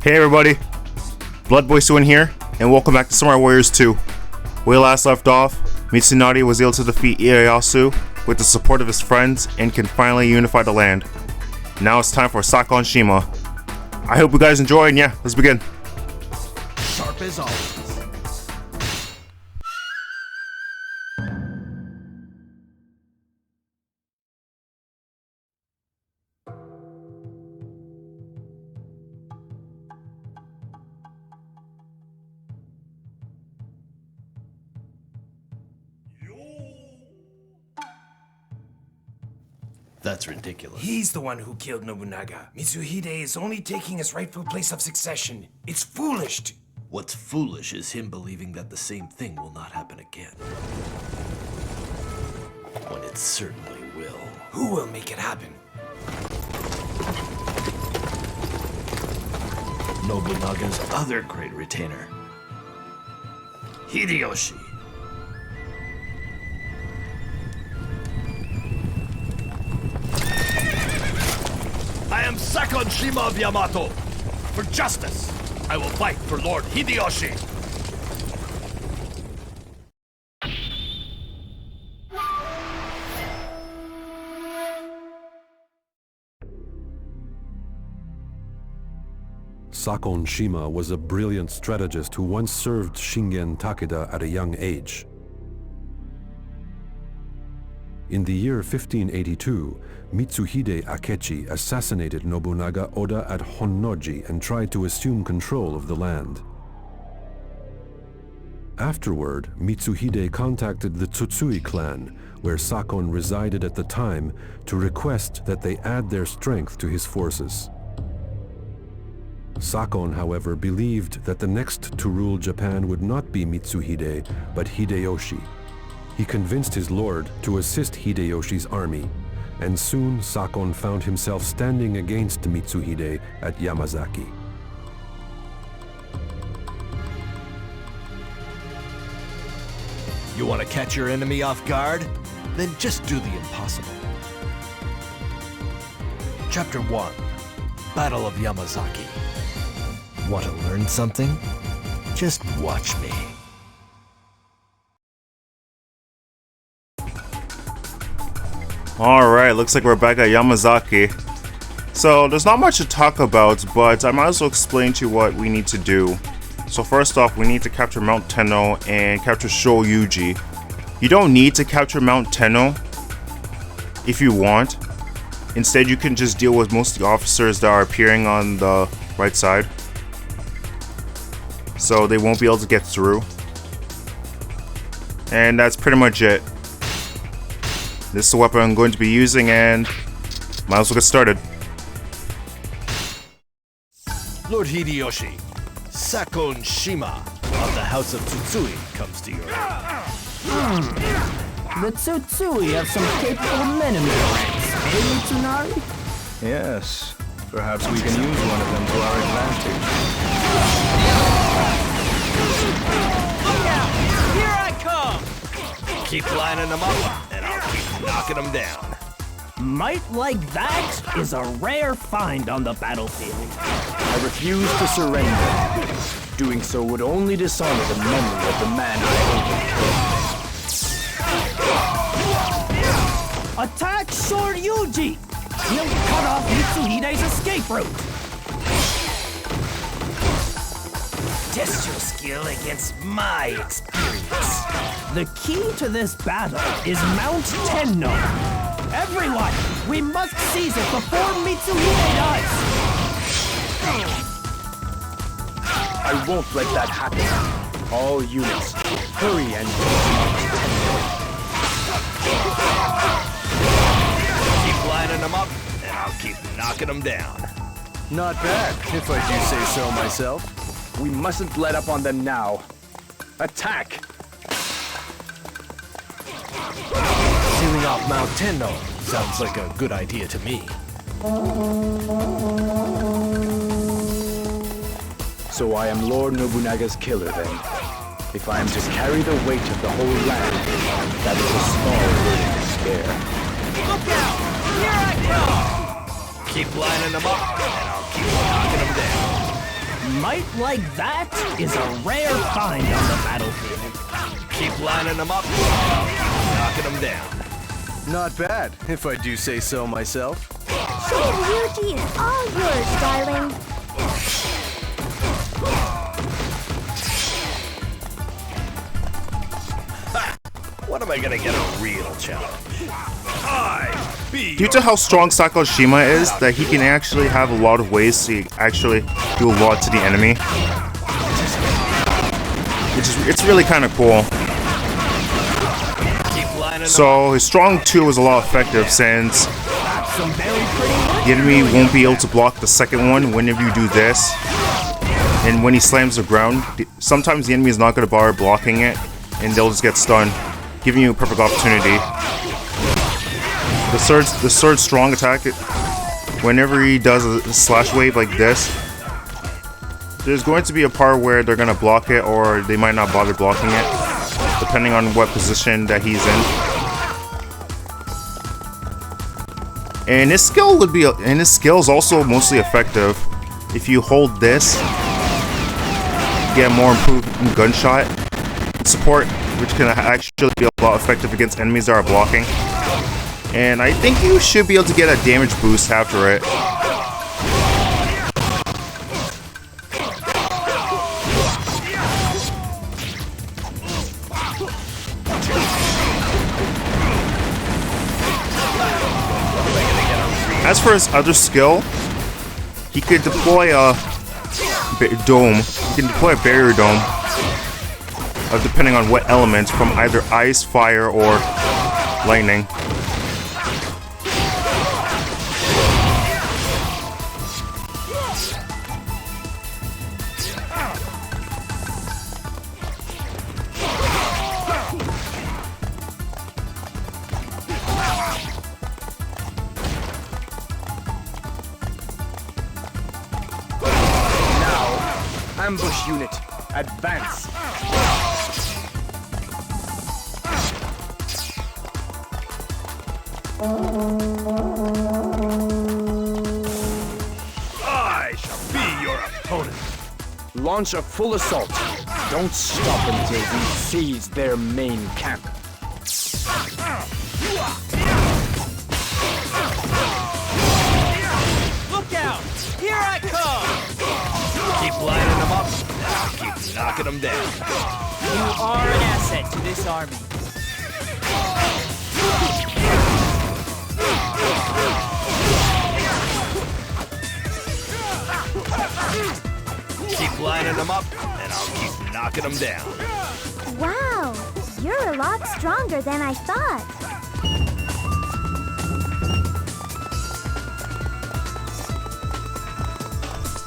Hey everybody, Bloodboy Suin here, and welcome back to Samurai Warriors 2. Where we last left off, Mitsunari was able to defeat Ieyasu with the support of his friends and can finally unify the land. Now it's time for Sakon Shima. I hope you guys enjoy, and yeah, let's begin. Sharp as always. That's ridiculous. He's the one who killed Nobunaga. Mitsuhide is only taking his rightful place of succession. It's foolish. What's foolish is him believing that the same thing will not happen again. When it certainly will. Who will make it happen? Nobunaga's other great retainer, Hideyoshi. I am Sakon Shima of Yamato. For justice, I will fight for Lord Hideyoshi. Sakon Shima was a brilliant strategist who once served Shingen Takeda at a young age. In the year 1582, Mitsuhide Akechi assassinated Nobunaga Oda at Honnoji and tried to assume control of the land. Afterward, Mitsuhide contacted the Tsutsui clan, where Sakon resided at the time, to request that they add their strength to his forces. Sakon, however, believed that the next to rule Japan would not be Mitsuhide, but Hideyoshi. He convinced his lord to assist Hideyoshi's army, and soon Sakon found himself standing against Mitsuhide at Yamazaki. You want to catch your enemy off guard? Then just do the impossible. Chapter 1, Battle of Yamazaki. Want to learn something? Just watch me. Alright, looks like we're back at Yamazaki. So, there's not much to talk about, but I might as well explain to you what we need to do. So first off, we need to capture Mount Tenno and capture Shoryuji. You don't need to capture Mount Tenno if you want. Instead, you can just deal with most of the officers that are appearing on the right side. So they won't be able to get through. And that's pretty much it. This is the weapon I'm going to be using, and might as well get started. Lord Hideyoshi, Sakon Shima of the House of Tsutsui comes to your aid. The Tsutsui have some capable men in their ranks, eh, Mitsunari? Yes, perhaps we can use one of them to our advantage. Look out! Here I come! Keep lining them up, and I'll keep knocking them down. Might like that is a rare find on the battlefield. I refuse to surrender. Doing so would only dishonor the memory of the man I overthrew. Attack Shoryuji! He'll cut off Mitsuhide's escape route. Test your skill against my experience. The key to this battle is Mount Tenno. Everyone, we must seize it before Mitsuhide does. I won't let that happen. All units, hurry and Keep lining them up, and I'll keep knocking them down. not bad, if I do say so myself. We mustn't let up on them now. Attack! Sealing off Mount Tenno sounds like a good idea to me. So I am Lord Nobunaga's killer then. If I am to carry the weight of the whole land, that is a small burden to spare. Look out! Here I come! Keep lining them up, and I'll keep knocking them down. fight like that is a rare find on the battlefield. Keep lining them up, knocking them down. Not bad, if I do say so myself. Yuji is all yours, darling. When am I gonna get a real challenge? Due to how strong Sakon Shima is, that he can actually have a lot of ways to actually do a lot to the enemy. It's really kind of cool. So his strong 2 is a lot effective since the enemy won't be able to block the second one whenever you do this. And when he slams the ground, sometimes the enemy is not going to bother blocking it and they'll just get stunned, giving you a perfect opportunity. The third strong attack, whenever he does a slash wave like this, there's going to be a part where they're going to block it or they might not bother blocking it, depending on what position that he's in. And his skill is also mostly effective. If you hold this, you get more improved gunshot support, which can actually be a lot effective against enemies that are blocking. And I think you should be able to get a damage boost after it. As for his other skill, he could deploy a dome. He can deploy a barrier dome, depending on what element, from either ice, fire, or lightning. Ambush unit, advance. I shall be your opponent. Launch a full assault. Don't stop until we seize their main camp. Look out! Here I come! Keep lining them up, and I'll keep knocking them down. You are an asset to this army. Keep lining them up, and I'll keep knocking them down. Wow, you're a lot stronger than I thought.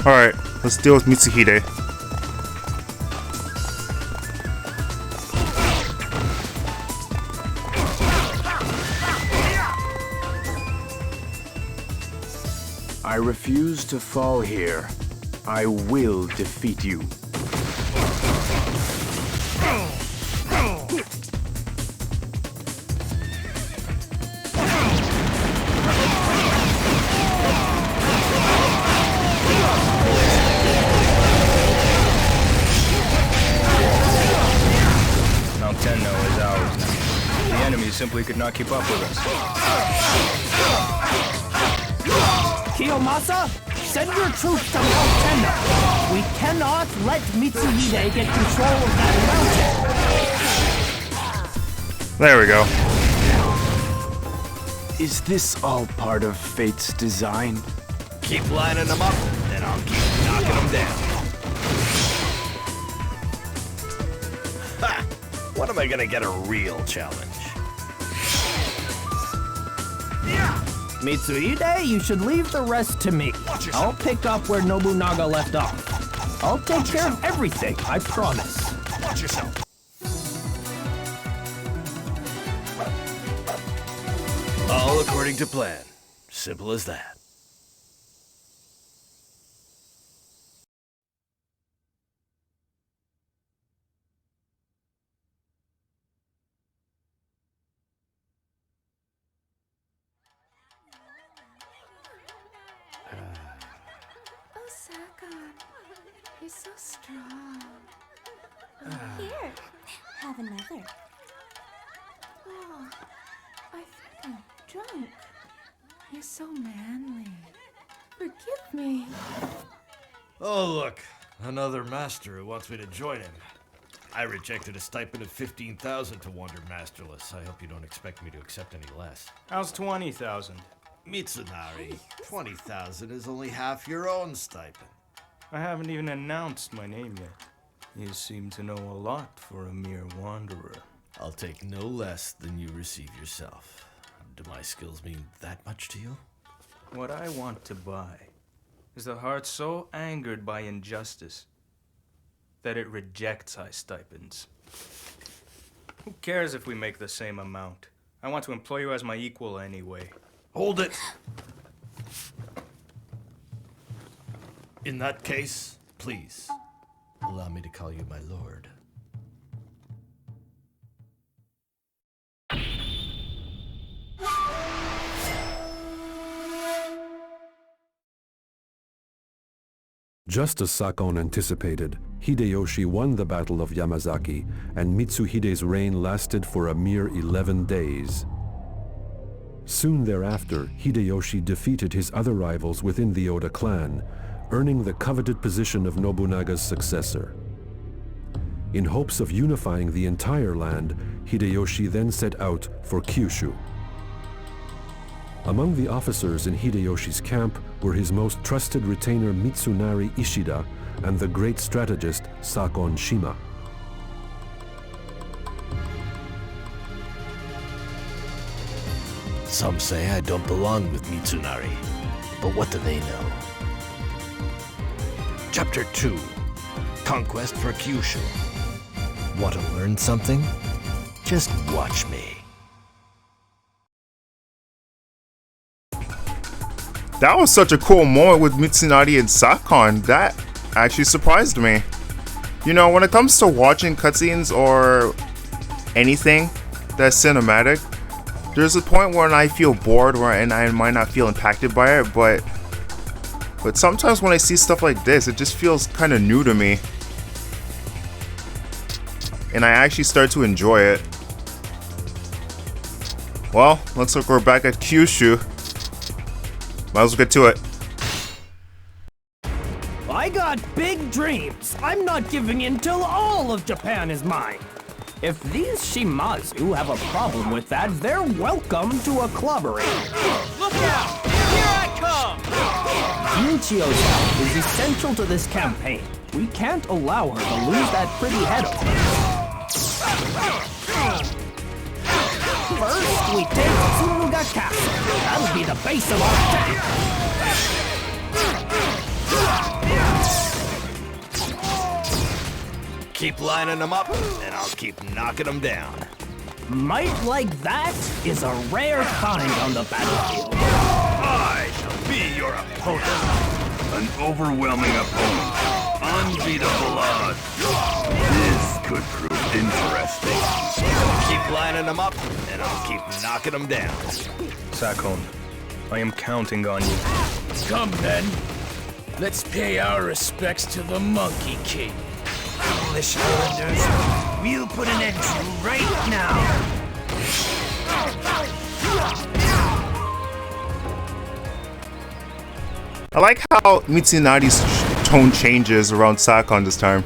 Alright, let's deal with Mitsuhide. I refuse to fall here. I will defeat you. Mount Tenno is ours now. The enemy simply could not keep up with us. Kiyomasa, send your troops to Mount Tenno. We cannot let Mitsuhide get control of that mountain. There we go. Is this all part of fate's design? Keep lining them up, and I'll keep knocking them down. Ha! When am I gonna get a real challenge? Mitsuhide, you should leave the rest to me. I'll pick up where Nobunaga left off. I'll take care of everything, I promise. Watch yourself. All according to plan. Simple as that. Oh, Sakon. He's so strong. Here, have another. Oh, I think I'm drunk. He's so manly. Forgive me. Oh, look. Another master who wants me to join him. I rejected a stipend of 15,000 to wander masterless. I hope you don't expect me to accept any less. How's 20,000? Mitsunari, 20,000 is only half your own stipend. I haven't even announced my name yet. You seem to know a lot for a mere wanderer. I'll take no less than you receive yourself. Do my skills mean that much to you? What I want to buy is a heart so angered by injustice that it rejects high stipends. Who cares if we make the same amount? I want to employ you as my equal anyway. Hold it! In that case, please, allow me to call you my lord. Just as Sakon anticipated, Hideyoshi won the Battle of Yamazaki, and Mitsuhide's reign lasted for a mere 11 days. Soon thereafter, Hideyoshi defeated his other rivals within the Oda clan, earning the coveted position of Nobunaga's successor. In hopes of unifying the entire land, Hideyoshi then set out for Kyushu. Among the officers in Hideyoshi's camp were his most trusted retainer Mitsunari Ishida and the great strategist Sakon Shima. Some say I don't belong with Mitsunari, but what do they know? Chapter 2, Conquest for Kyushu. Want to learn something? Just watch me. That was such a cool moment with Mitsunari and Sakon. That actually surprised me. You know, when it comes to watching cutscenes or anything that's cinematic, there's a point when I feel bored and I might not feel impacted by it, but sometimes when I see stuff like this, it just feels kind of new to me. And I actually start to enjoy it. Well, looks like we're back at Kyushu. Might as well get to it. I got big dreams. I'm not giving in till all of Japan is mine. If these Shimazu have a problem with that, they're welcome to a clubbering. Look out! Here I come! Michio's help is essential to this campaign. We can't allow her to lose that pretty head of hers. First, we take Tsuruga Castle. That'll be the base of our attack. Keep lining them up, and I'll keep knocking them down. Might like that is a rare find on the battlefield. I shall be your opponent. An overwhelming opponent. Unbeatable odds. This could prove interesting. Keep lining them up, and I'll keep knocking them down. Sakon, I am counting on you. Come then. Let's pay our respects to the Monkey King. Foolish Islanders, we'll put an end to you right now. I like how Mitsunari's tone changes around Sakon this time.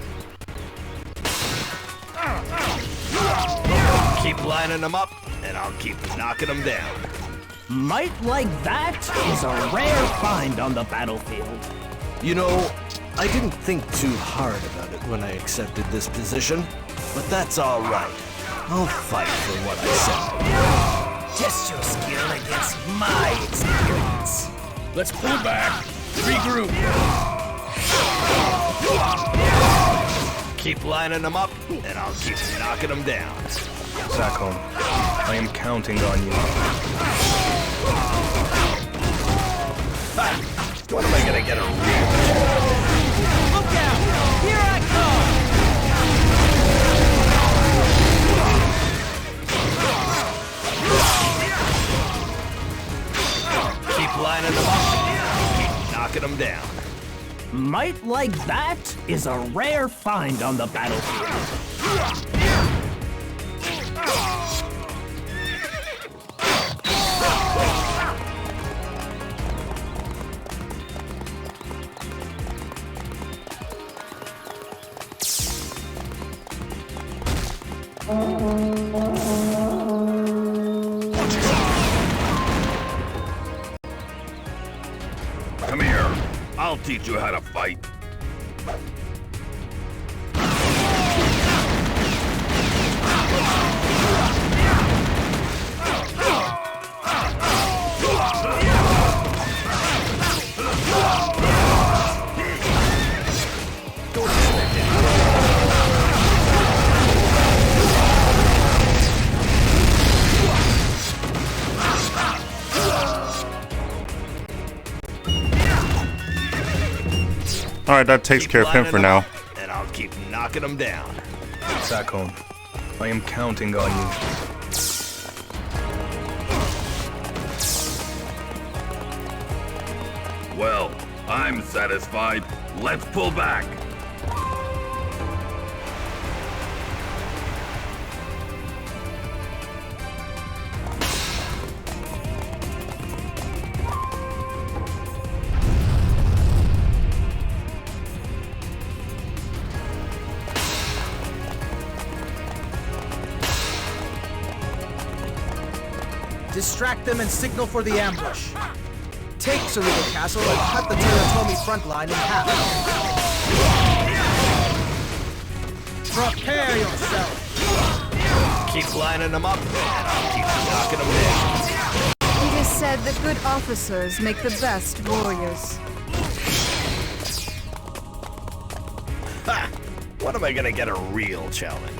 Keep lining them up, and I'll keep knocking them down. Might like that is a rare find on the battlefield. You know, I didn't think too hard about it when I accepted this position, but that's all right. I'll fight for what I said. Test your skill against my experience. Let's pull back. Regroup. Keep lining them up, and I'll keep knocking them down. Sakon, I am counting on you. When am I gonna get a real? Look out! Here I come! Keep lining them up, keep knocking them down. Might like that is a rare find on the battlefield. Come here. I'll teach you how to fight. Alright, that takes care of him for now. And I'll keep knocking him down. Sakon, I am counting on you. Well, I'm satisfied. Let's pull back. Distract them and signal for the ambush. Take Cerebral Castle and cut the Teratomi front line in half. Prepare yourself. Keep lining them up, and I'll keep knocking them down. It is said that good officers make the best warriors. Ha! When am I gonna get a real challenge?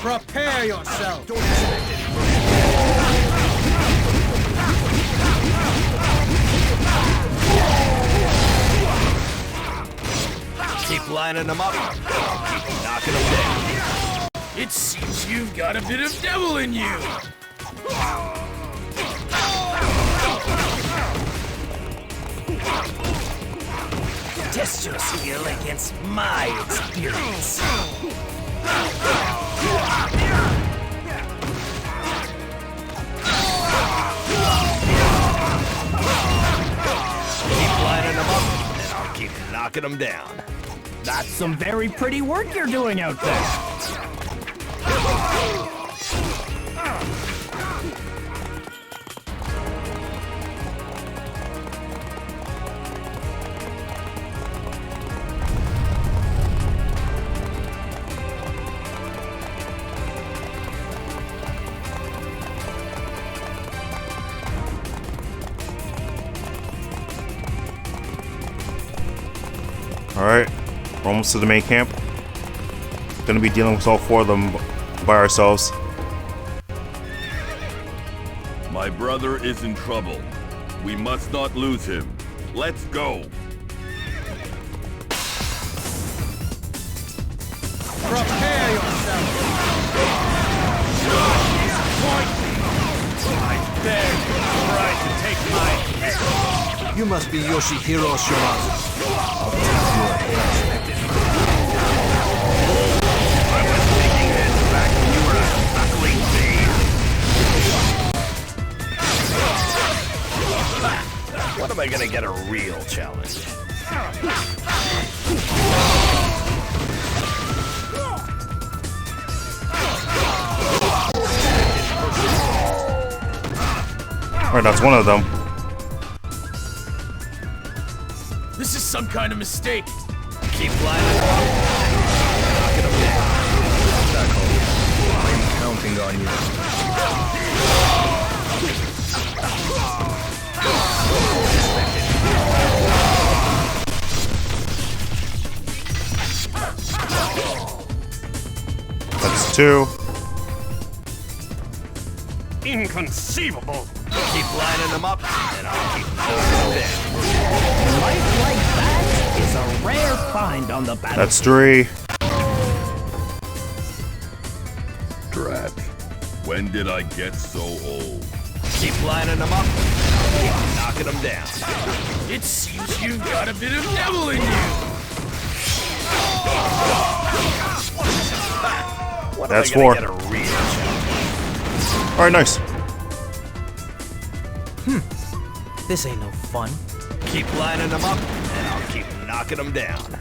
Prepare yourself. Don't expect it. Keep lining them up. Keep knocking them down. It seems you've got a bit of devil in you. Test your skill against my experience. Keep lining them up, and I'll keep knocking them down. That's some very pretty work you're doing out there. Alright, we're almost to the main camp. Gonna be dealing with all four of them by ourselves. My brother is in trouble. We must not lose him. Let's go. Prepare yourself. I beg you, try to take my head. You must be Yoshihiro Shimazu. I'll take your head. I was taking heads back when you were a suckling babe. When am I gonna get a real challenge? Alright, that's one of them. This is some kind of mistake. Keep lining them up. Knocking them down. Sakon, I'm counting on you. That's two. Inconceivable. Keep lining them up, and I'll keep knocking them down. Life like that is a rare find on the battlefield. That's three. stretch. When did I get so old? Keep lining them up. Keep knocking them down. It seems you've got a bit of devil in you. That's 4. Alright, nice. This ain't no fun. Keep lining them up, and I'll keep knocking them down.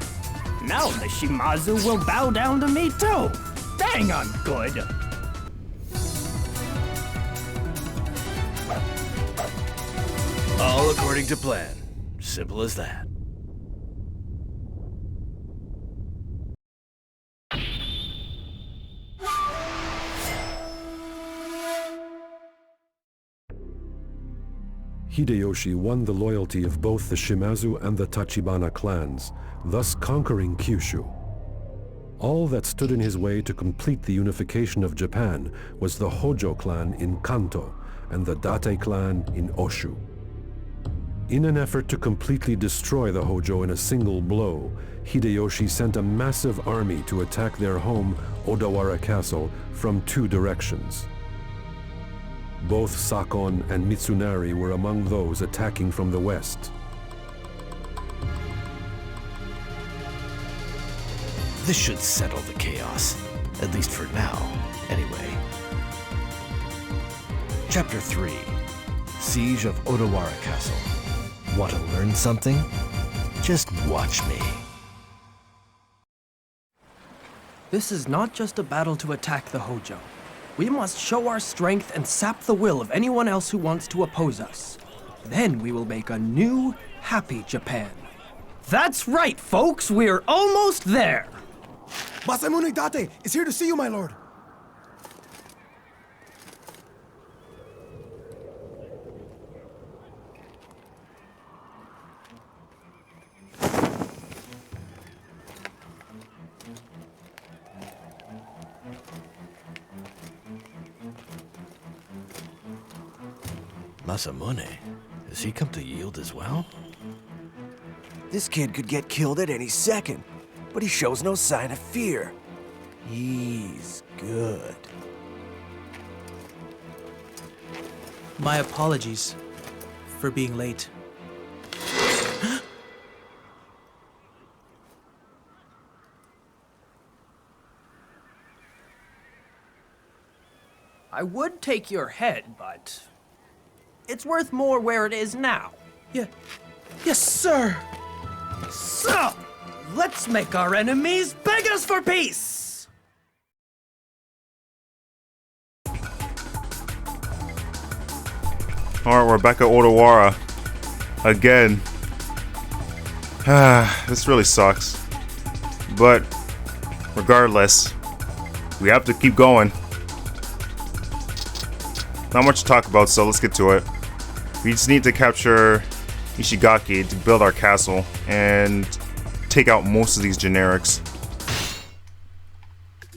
Now the Shimazu will bow down to me too. Dang, I'm good. All according to plan. Simple as that. Hideyoshi won the loyalty of both the Shimazu and the Tachibana clans, thus conquering Kyushu. All that stood in his way to complete the unification of Japan was the Hojo clan in Kanto and the Date clan in Oshu. In an effort to completely destroy the Hojo in a single blow, Hideyoshi sent a massive army to attack their home, Odawara Castle, from 2 directions. Both Sakon and Mitsunari were among those attacking from the west. This should settle the chaos, at least for now, anyway. Chapter 3, Siege of Odawara Castle. Want to learn something? Just watch me. This is not just a battle to attack the Hojo. We must show our strength and sap the will of anyone else who wants to oppose us. Then we will make a new, happy Japan. That's right, folks! We're almost there! Masamune Date is here to see you, my lord. Masamune, has he come to yield as well? This kid could get killed at any second, but he shows no sign of fear. He's good. My apologies for being late. I would take your head, but it's worth more where it is now. Yes, sir. So, let's make our enemies beg us for peace! Alright, we're back at Odawara. Again. This really sucks. But, regardless, we have to keep going. Not much to talk about, so let's get to it. We just need to capture Ishigaki to build our castle and take out most of these generics.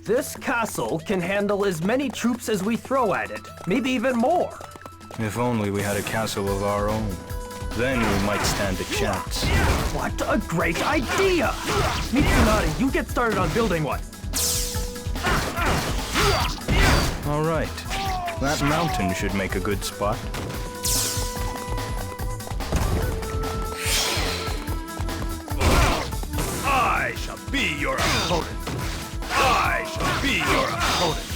This castle can handle as many troops as we throw at it, maybe even more. If only we had a castle of our own. Then we might stand a chance. What a great idea! Mitsunari, you get started on building one. All right. That mountain should make a good spot. I shall be your opponent. I shall be your opponent.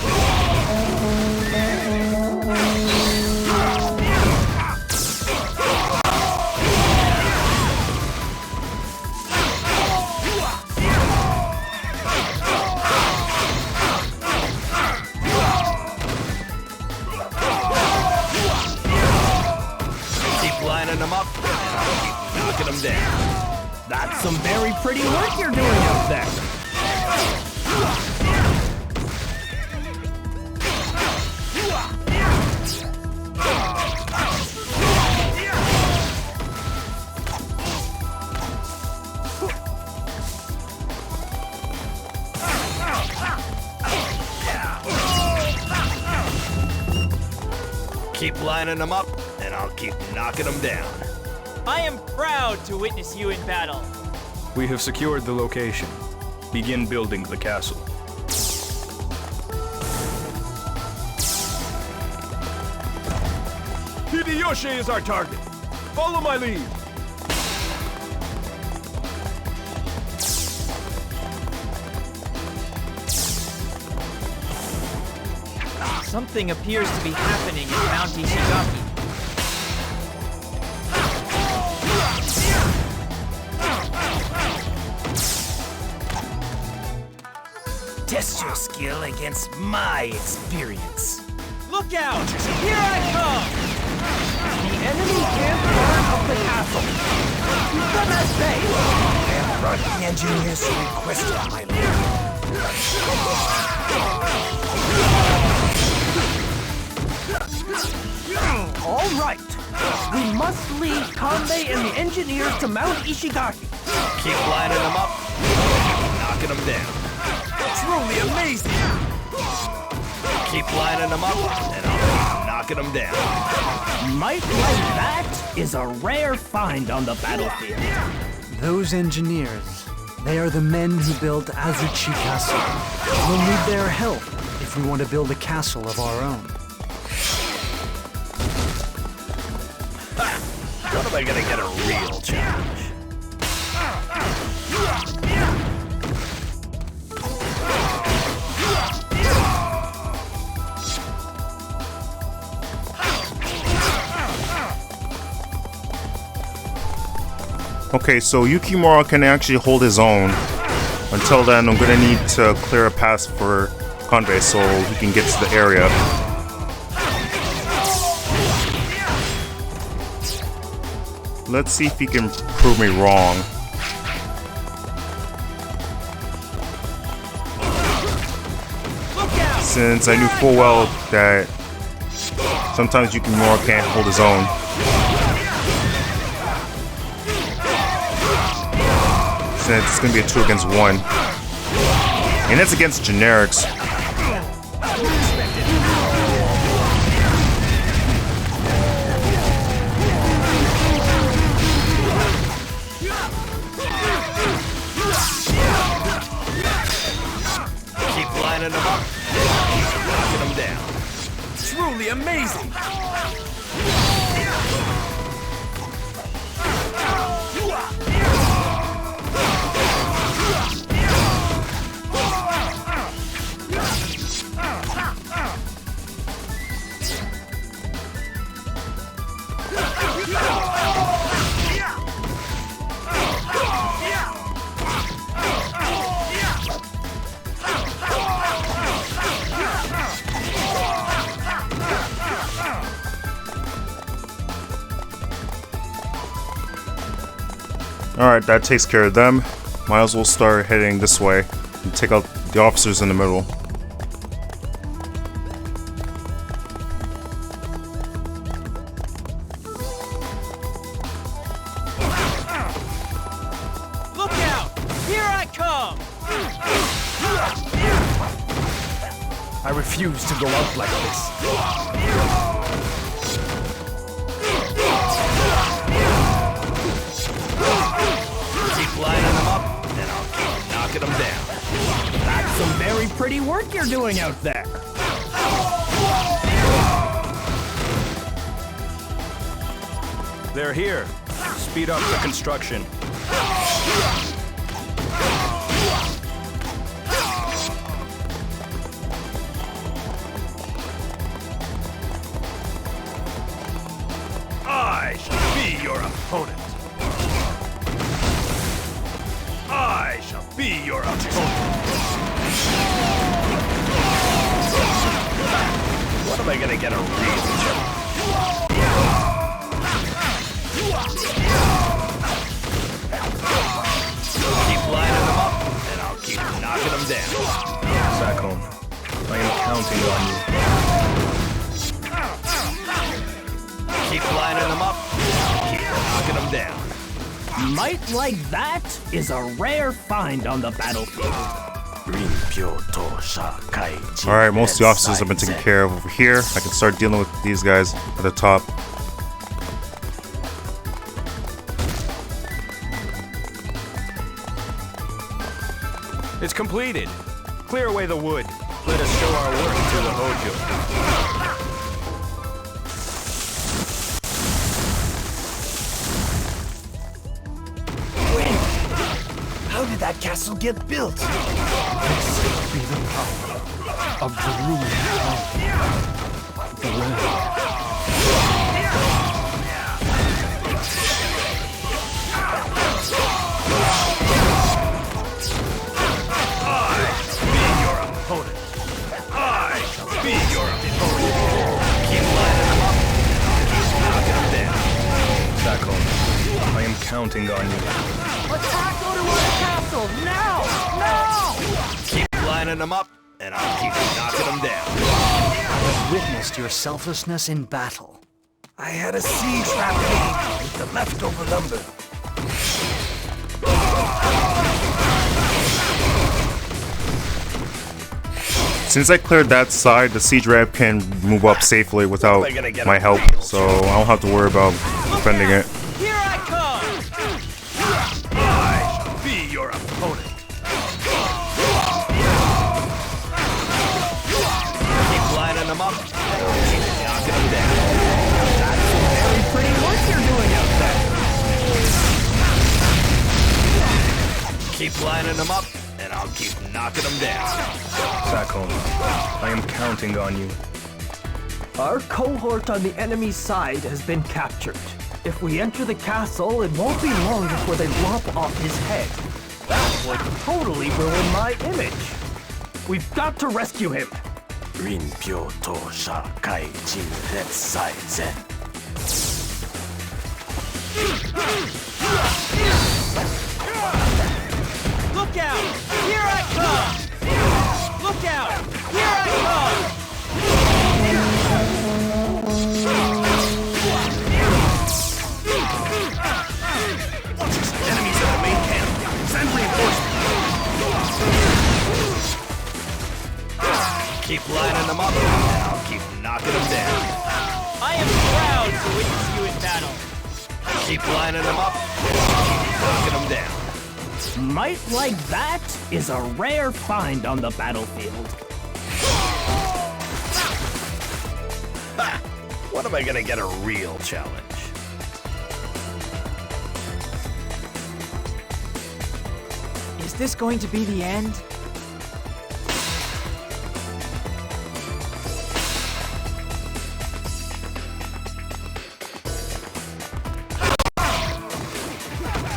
Lining them up, and I'll keep knocking them down. That's some very pretty work you're doing out there. Keep lining them up, and I'll keep knocking them down. I am proud to witness you in battle. We have secured the location. Begin building the castle. Hideyoshi is our target. Follow my lead. Something appears to be happening in Mount Ishigaki. Test your skill against my experience. Look out! Here I come! The enemy can't burn up the castle. Keep them at bay. I have brought the engineers who requested my lord. All right. We must lead Kanbei and the engineers to Mount Ishigaki. Keep lining them up, knocking them down. Truly amazing. Keep lining them up, and I'll keep knocking them down. Might like that is a rare find on the battlefield. Those engineers, they are the men who built Azuchi Castle. We'll need their help if we want to build a castle of our own. When am I gonna get a real challenge? Okay, so Yukimura can actually hold his own. Until then, I'm gonna need to clear a pass for Kanbei so he can get to the area. Let's see if he can prove me wrong. Since I knew full well that sometimes Yukimura can't hold his own. Since it's gonna be a 2 against 1. And it's against generics. Keep lining them up, knocking them down. Truly amazing. Alright, that takes care of them. Might as well start heading this way and take out the officers in the middle. Look out! Here I come! I refuse to go out like this. Keep lining them up, and I'll keep knocking them down. That's some very pretty work you're doing out there. They're here. Speed up the construction. I shall be your opponent. I shall be your opponent. When am I gonna get a real challenge? Keep lining them up, and I'll keep knocking them down. Sakon, I am counting on you. Keep lining them up, keep knocking them down. Might like that is a rare find on the battlefield. Alright, most of the officers have been taken care of over here. I can start dealing with these guys at the top. It's completed. Clear away the wood. Let us show our work to the Hojo. castle get built? This will be the power of the ruling of the land. Be your opponent. Keep lining them up, and I'll keep knocking them down. Sakon, I am counting on you. Attack Odawa's castle, now! Now! Keep lining them up, and I'll keep knocking them down. I've witnessed your selflessness in battle. I had a siege happening with the leftover lumber. Since I cleared that side, the siege ramp can move up safely without my help, so I don't have to worry about defending it. Here I come! I shall be your opponent. Keep lining them up, and I'll keep knocking them down. That's some very pretty work you're doing out there. Keep lining them up, and I'll keep knocking them down. Sakon, I am counting on you. Our cohort on the enemy's side has been captured. If we enter the castle, it won't be long before they lop off his head. That would totally ruin my image. We've got to rescue him. Rinpyo to sha kai jin retsai zen. Look out! Here I come! Look out! Here I come! Enemies at the main camp. Send reinforcements. Keep lining them up, and I'll keep knocking them down. I am proud to witness you in battle. Keep lining them up, and I'll keep knocking them down. Might like that is a rare find on the battlefield. Ha! When am I gonna get a real challenge? Is this going to be the end?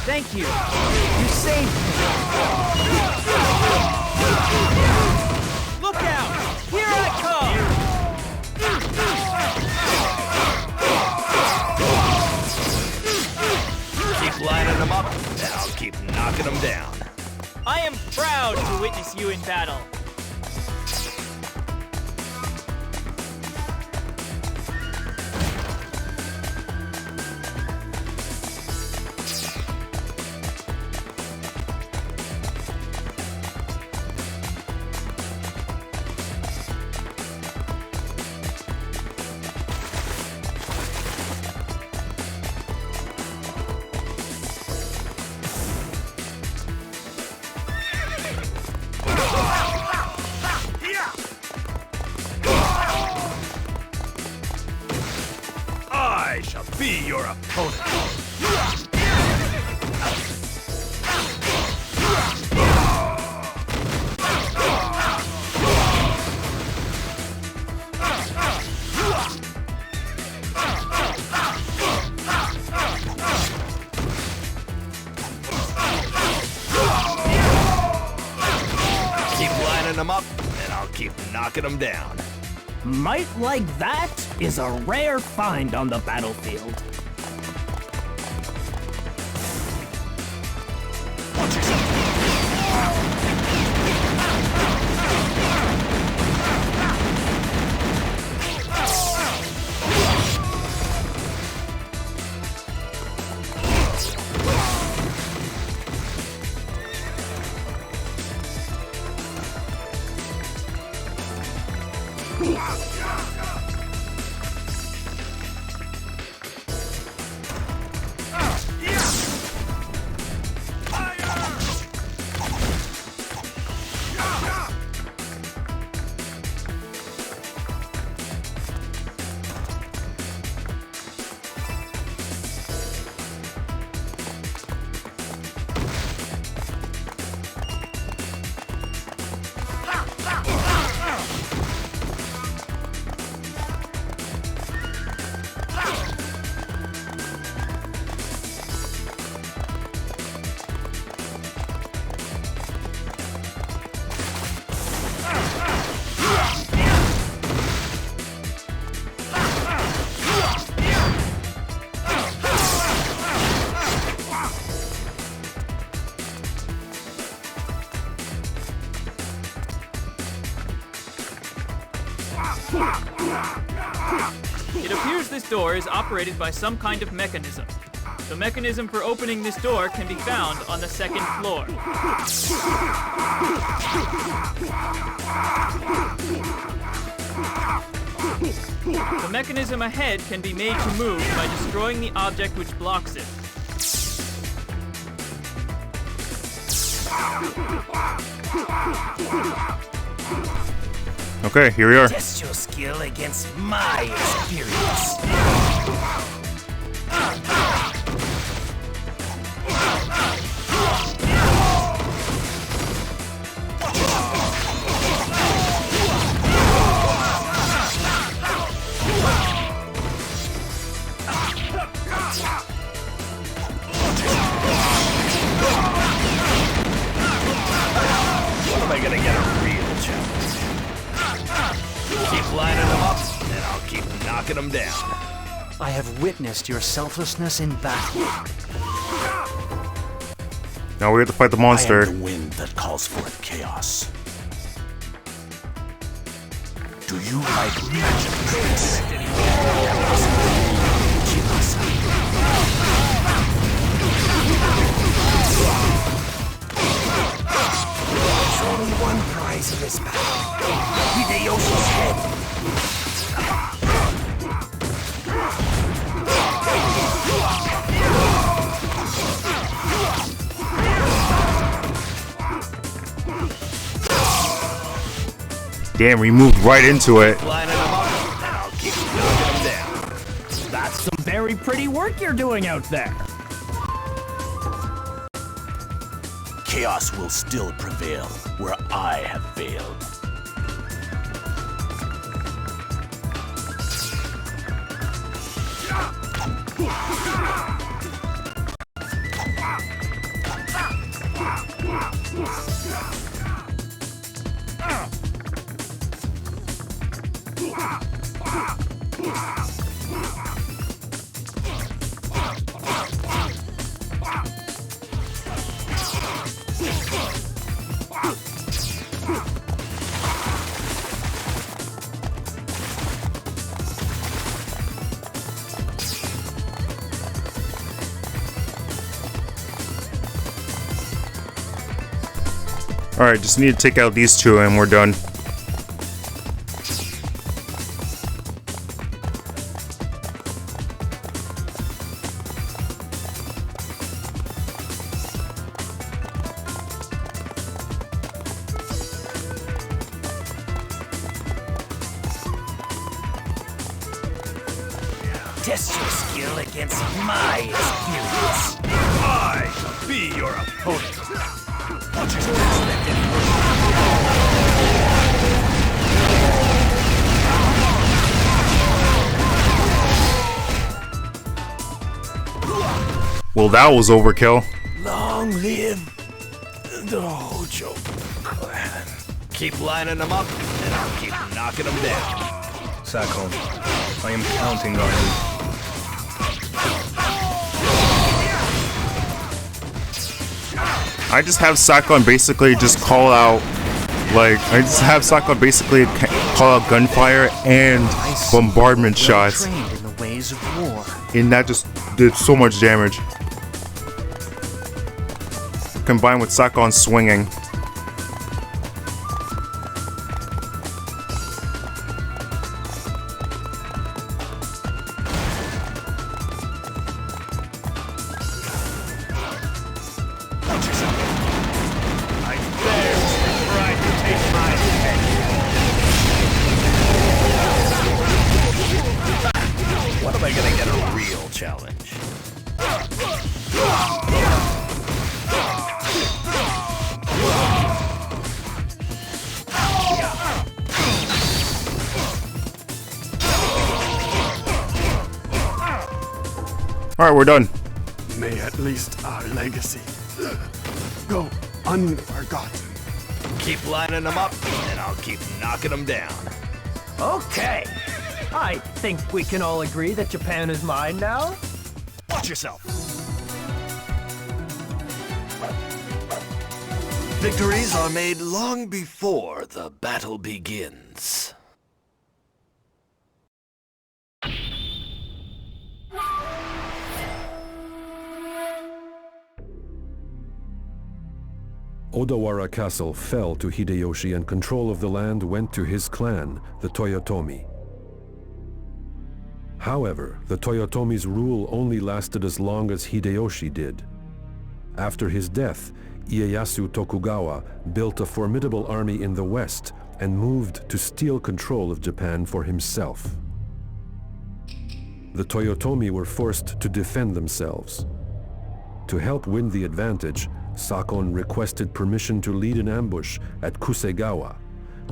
Thank you. You saved me. Look out! Here I come! Keep lining them up, and I'll keep knocking them down. I am proud to witness you in battle. I shall be your opponent. Keep lining them up, and I'll keep knocking them down. Might like that is a rare find on the battlefield. It appears this door is operated by some kind of mechanism. The mechanism for opening this door can be found on the second floor. The mechanism ahead can be made to move by destroying the object which blocks it. Okay, here we are. Test your skill against my experience. When am I gonna get a real challenge? Keep lining them up, and I'll keep knocking them down. I have witnessed your selflessness in battle. Now we have to fight the monster. I am the wind that calls forth chaos. Do you like magic tricks? There's only one prize in this battle. Hideyoshi's head. Damn, we moved right into it. Lining them up, and I'll keep knocking them down. That's some very pretty work you're doing out there. Chaos will still prevail where I have failed. Alright, just need to take out these two and we're done. Test your skill against my experience. I shall be your opponent. Well, that was overkill. Long live the Hojo clan. Keep lining them up, and I'll keep knocking them down. Sakon, I am counting on you. I just have Sakon basically just call out, call out gunfire and bombardment shots. Trained in the ways of war. And that just did so much damage. Combined with Sakon swinging. When am I gonna get a real challenge? Alright, we're done. May at least our legacy go unforgotten. Keep lining them up, and I'll keep knocking them down. Okay. I think we can all agree that Japan is mine now. Watch yourself. Victories are made long before the battle begins. Odawara Castle fell to Hideyoshi and control of the land went to his clan, the Toyotomi. However, the Toyotomi's rule only lasted as long as Hideyoshi did. After his death, Ieyasu Tokugawa built a formidable army in the west and moved to steal control of Japan for himself. The Toyotomi were forced to defend themselves. To help win the advantage, Sakon requested permission to lead an ambush at Kusegawa,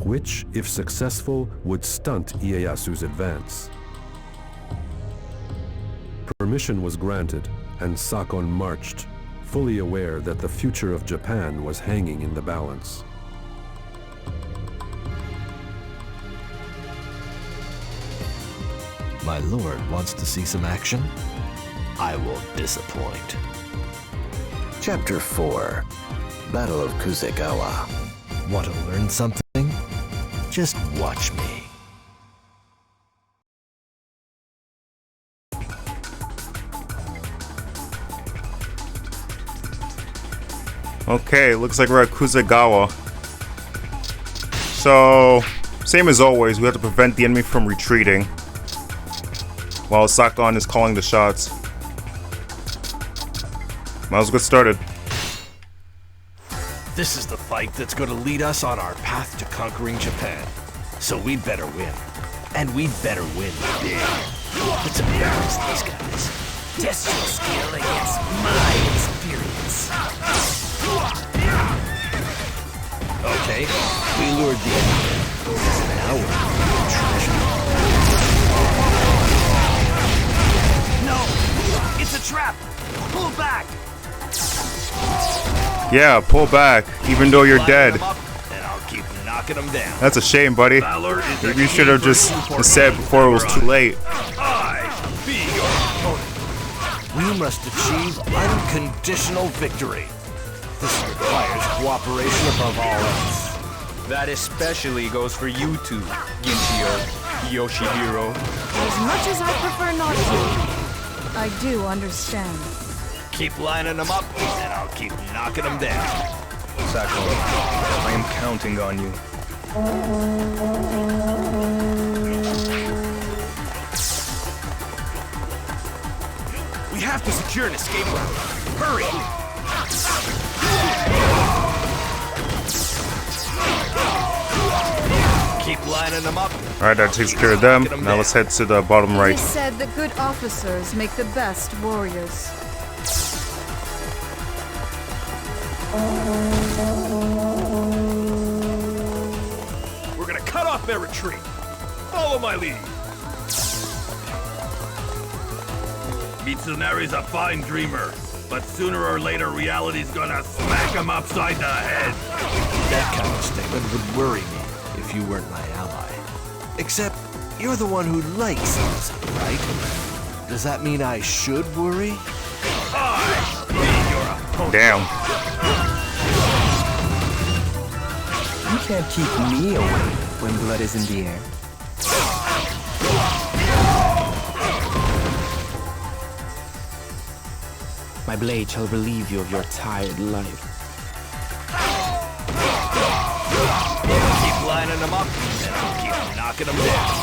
which, if successful, would stunt Ieyasu's advance. Permission was granted, and Sakon marched, fully aware that the future of Japan was hanging in the balance. My lord wants to see some action? I won't disappoint. Chapter 4, Battle of Kusegawa. Want to learn something? Just watch me. Okay, looks like we're at Kusegawa. So, same as always, we have to prevent the enemy from retreating while Sakon is calling the shots. Might as well get started. This is the fight that's going to lead us on our path to conquering Japan. So we'd better win. And we'd better win big. Let's embarrass these guys. Test your skill against my experience. Okay, we lured the enemy. Now we're going treasure. No! It's a trap! Pull back! Yeah, pull back, even though you're dead. And I'll keep knocking them down. That's a shame, buddy. Maybe you should have just said before it was too late. We must achieve unconditional victory. This requires cooperation above all else. That especially goes for you two, Ginshio, Yoshihiro. As much as I prefer not to, I do understand. Keep lining them up, and I'll keep knocking them down. Sakon, I am counting on you. We have to secure an escape route. Hurry! Keep lining them up. Alright, that takes care of them. Now let's head to the bottom It right. is said that good officers make the best warriors. We're gonna cut off their retreat. Follow my lead. Mitsunari's a fine dreamer, but sooner or later reality's gonna smack him upside the head. That kind of statement would worry me if you weren't my ally. Except, you're the one who likes music, right? Does that mean I should worry? Damn. You can't keep me away when blood is in the air. My blade shall relieve you of your tired life. Keep lining them up, and I'll keep knocking them down.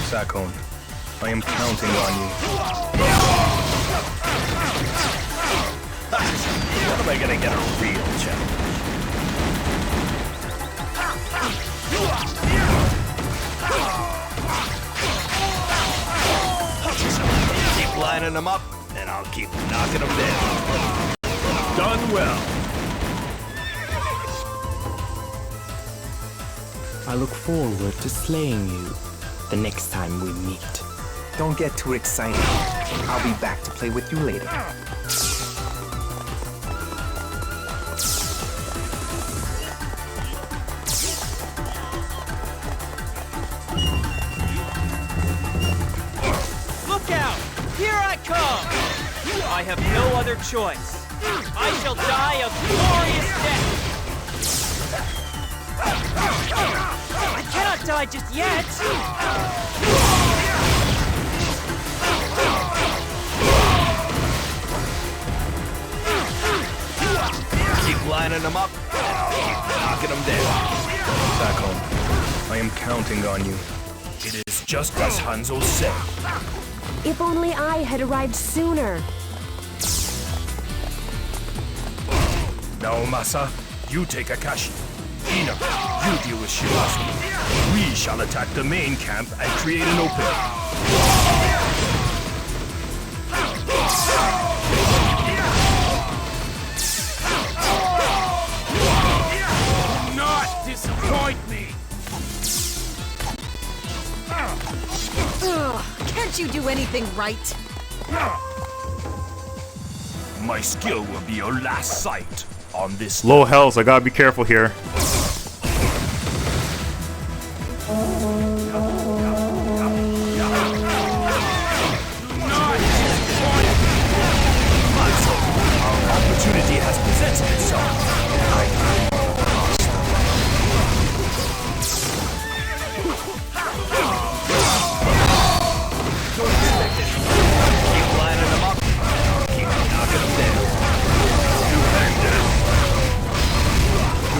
Sakon, I am counting on you. When am I gonna get a real challenge? Keep lining them up, and I'll keep knocking them down. Done well. I look forward to slaying you the next time we meet. Don't get too excited. I'll be back to play with you later. Look out! Here I come! I have no other choice. I shall die a glorious death! I cannot die just yet! Keep lining them up, and I'll keep knocking them down. Sakon, I am counting on you. It is just as Hanzo said. If only I had arrived sooner. Now, Masa, you take Akashi. Ina, you deal with Ieyasu. We shall attack the main camp and create an opening. Do not disappoint me! Ugh, can't you do anything right? My skill will be your last sight on this. Low health, I gotta be careful here. Our opportunity has presented itself. Keep lining them up. Keep knocking them down.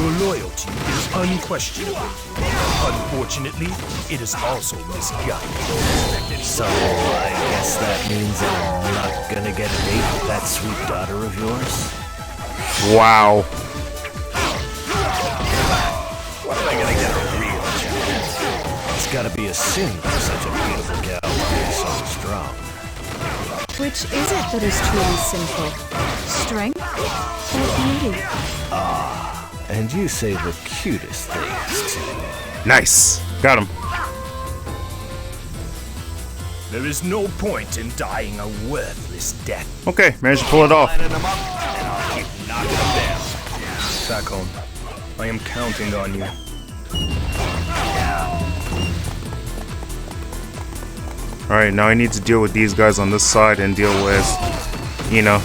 Your loyalty is unquestionable. Unfortunately, it is also misguided. So, I guess that means I'm not gonna get a date with that sweet daughter of yours? Wow. What am I gonna get a real challenge? It's gotta be a sin for such a beautiful gal to be so strong. Which is it that is truly sinful? Strength or beauty? Ah, and you say the cutest things too. Nice. Got him. There is no point in dying a worthless death. Okay, managed to pull it off. Lining them up, and I'll keep knocking them down. Sakon, I am counting on you. Alright, now I need to deal with these guys on this side and deal with, you know.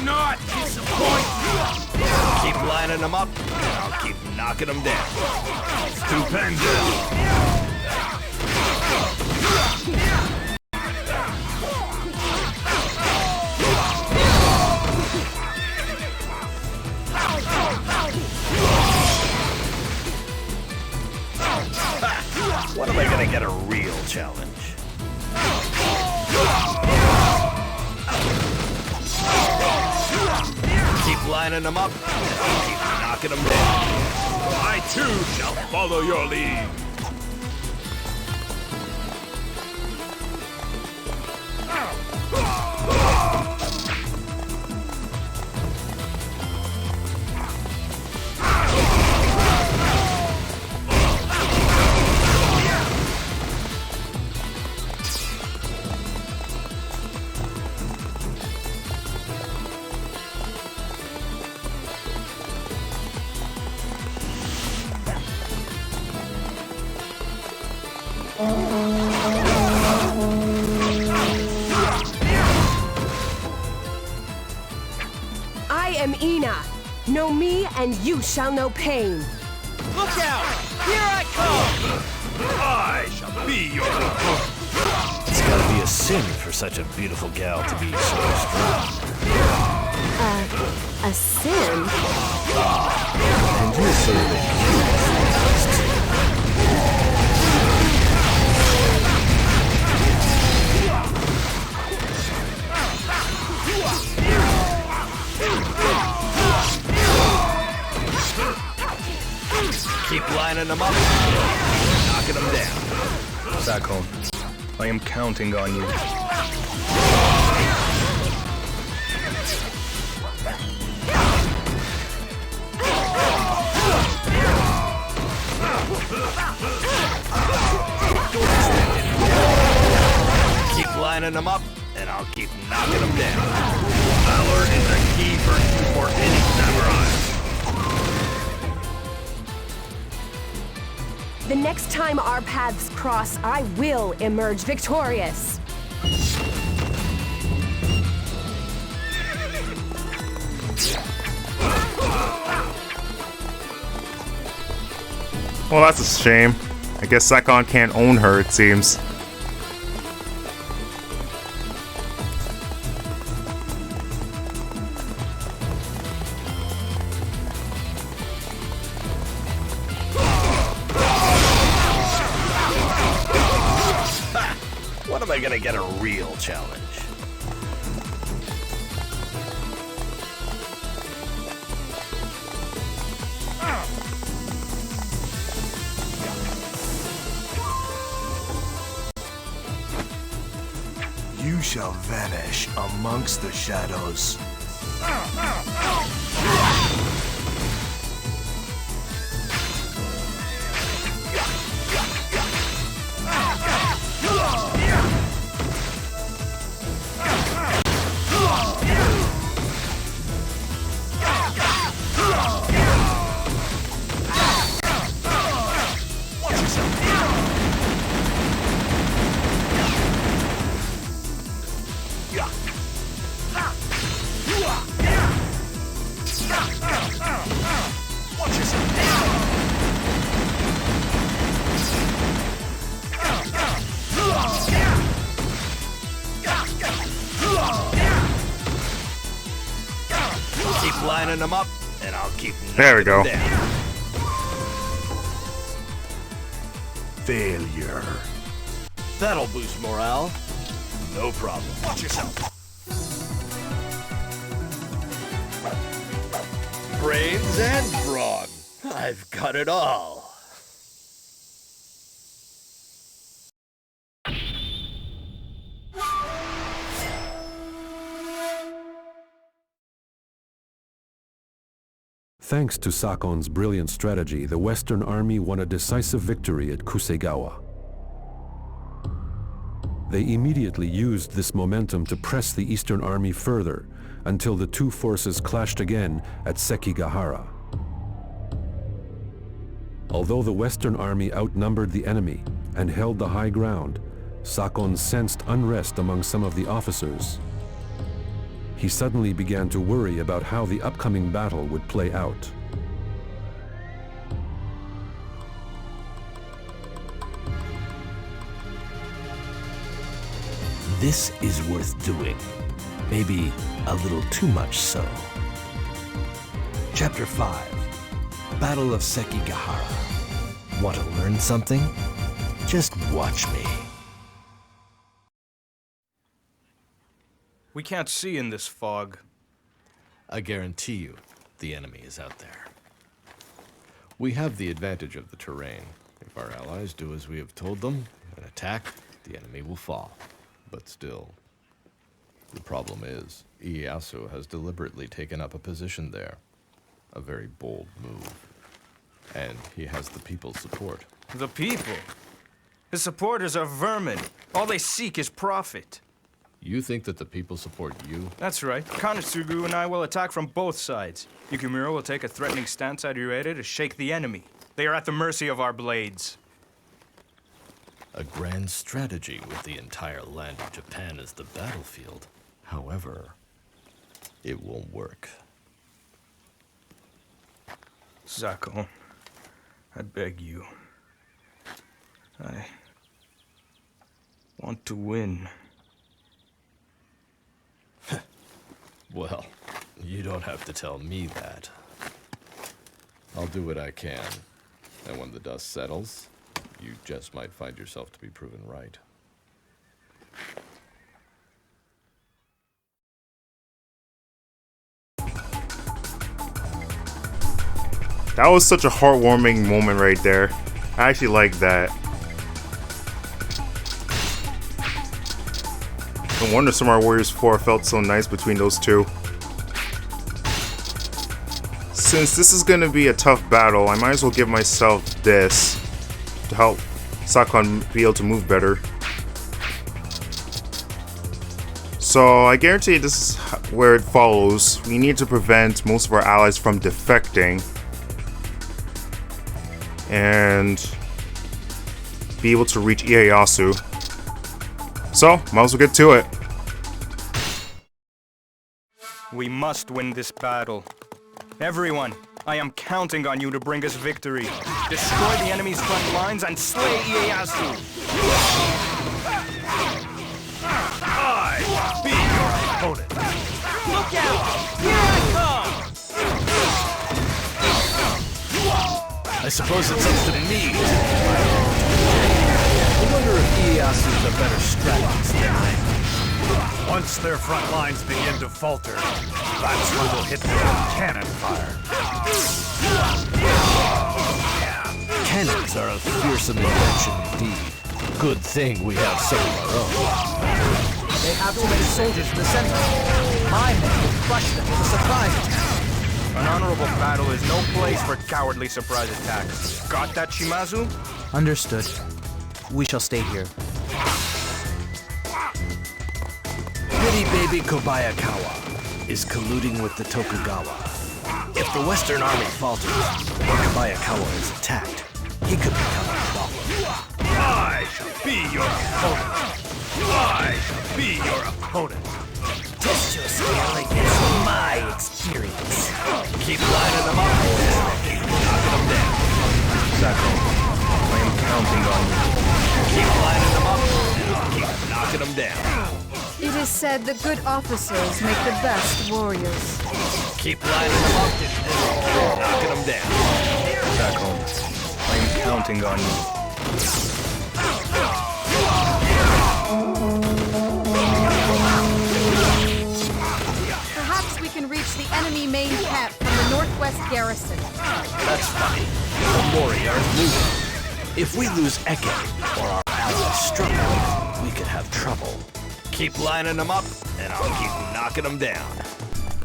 Not disappoint me! Keep lining them up, and I'll keep knocking them down. Stupendous! When am I gonna get a real challenge? Keep lining them up, and I'll keep knocking them down. I too shall follow your lead. I am Ina. Know me and you shall know pain. Look out! Here I come! I shall be your It's gotta be a sin for such a beautiful gal to be so strong. A sin? And you say the cutest things too. Keep lining them up, knocking them down. Sakon, I am counting on you. Keep lining them up, and I'll keep knocking them down. Valor is the key for any samurai. The next time our paths cross, I will emerge victorious. Well, that's a shame. I guess Sakon can't own her, it seems. When am I gonna get a real challenge? You shall vanish amongst the shadows. Keep lining them up, and I'll keep There we go. knocking them down. Failure. That'll boost morale. No problem. Watch yourself. Brains and brawn. I've got it all. Thanks to Sakon's brilliant strategy, the Western Army won a decisive victory at Kusegawa. They immediately used this momentum to press the Eastern Army further until the two forces clashed again at Sekigahara. Although the Western Army outnumbered the enemy and held the high ground, Sakon sensed unrest among some of the officers. He suddenly began to worry about how the upcoming battle would play out. This is worth doing. Maybe a little too much so. Chapter 5. Battle of Sekigahara. Want to learn something? Just watch me. We can't see in this fog. I guarantee you, the enemy is out there. We have the advantage of the terrain. If our allies do as we have told them and attack, the enemy will fall. But still, the problem is, Ieyasu has deliberately taken up a position there. A very bold move. And he has the people's support. The people? His supporters are vermin. All they seek is profit. You think that the people support you? That's right. Kanetsugu and I will attack from both sides. Yukimura will take a threatening stance at Ueda to shake the enemy. They are at the mercy of our blades. A grand strategy with the entire land of Japan as the battlefield. However, it won't work. Sakon, I beg you. I want to win. Well, you don't have to tell me that. I'll do what I can. And when the dust settles, you just might find yourself to be proven right. That was such a heartwarming moment right there. I actually like that. No wonder Samurai Warriors 4 felt so nice between those two. Since this is gonna be a tough battle, I might as well give myself this to help Sakon be able to move better. So I guarantee this is where it follows. We need to prevent most of our allies from defecting and be able to reach Ieyasu. So, might as well get to it. We must win this battle. Everyone, I am counting on you to bring us victory. Destroy the enemy's front lines and slay Ieyasu. I be your opponent. Look out! Here I come! I suppose it's up to me to I wonder if Ieyasu's a better strategist than I am. Once their front lines begin to falter, that's when we'll hit them with cannon fire. Cannons are a fearsome invention indeed. Good thing we have some of our own. They have too many soldiers in the center. My men will crush them with a surprise attack. An honorable battle is no place for cowardly surprise attacks. Got that, Shimazu? Understood. We shall stay here. Pretty baby Kobayakawa is colluding with the Tokugawa. If the Western Army falters, or Kobayakawa is attacked, he could become a problem. I shall be your opponent. I shall be your opponent. Test your skill against my experience. Keep lining them up, keep knocking them down. Sakon, I am counting on you. Keep lining them up, and I'll keep knocking them down. It is said that good officers make the best warriors. Keep lining them up, and I'll keep knocking them down. Sakon, I am counting on you. Perhaps we can reach the enemy main camp from the northwest garrison. That's funny. The Mori are losing. If we lose Eke, or our allies struggle, we could have trouble. Keep lining them up, and I'll keep knocking them down.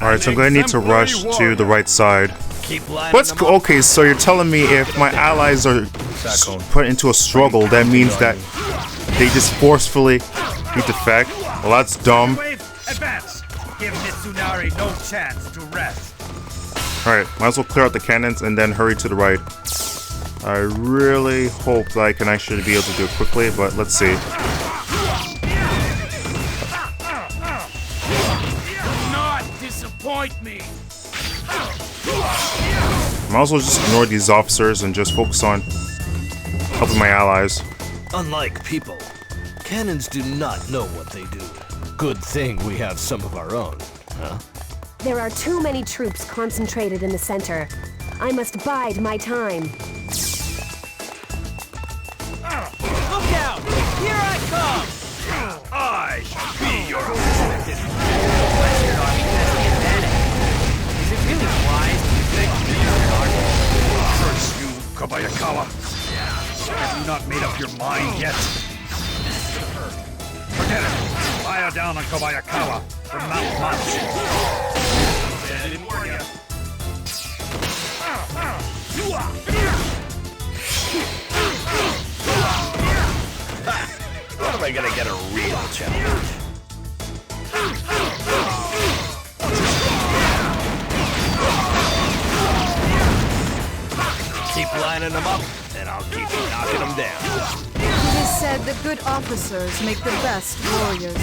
Alright, so I'm gonna need to rush to the right side. Keep lining What's them up. okay? So you're telling me if my allies are put into a struggle, that means that they just forcefully defect? Well, that's dumb. Wave, advance. Give Mitsunari no chance to rest. Alright, might as well clear out the cannons and then hurry to the right. I really hope that I can actually be able to do it quickly, but let's see. Not disappoint me. Might as well just ignore these officers and just focus on helping my allies. Unlike people, cannons do not know what they do. Good thing we have some of our own, huh? There are too many troops concentrated in the center. I must bide my time. Look out! Here I come! I shall be your opponent. Western Army has the advantage. Is it really wise to think the Eastern Army? Curse you, Kobayakawa. Have you not made up your mind yet? Forget it. Fire down on Kobayakawa from Mount Matsu. Didn't warn you. When am I gonna get a real challenge? Keep lining them up, and I'll keep knocking them down. It is said that good officers make the best warriors.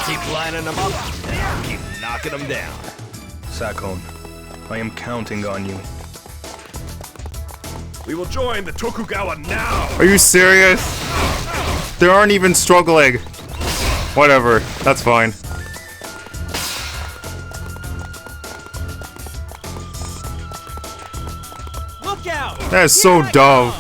Keep lining them up, and I'll keep knocking them down. Sakon, I am counting on you. We will join the Tokugawa now. Are you serious? They aren't even struggling. Whatever, that's fine. Look out! That is so dumb.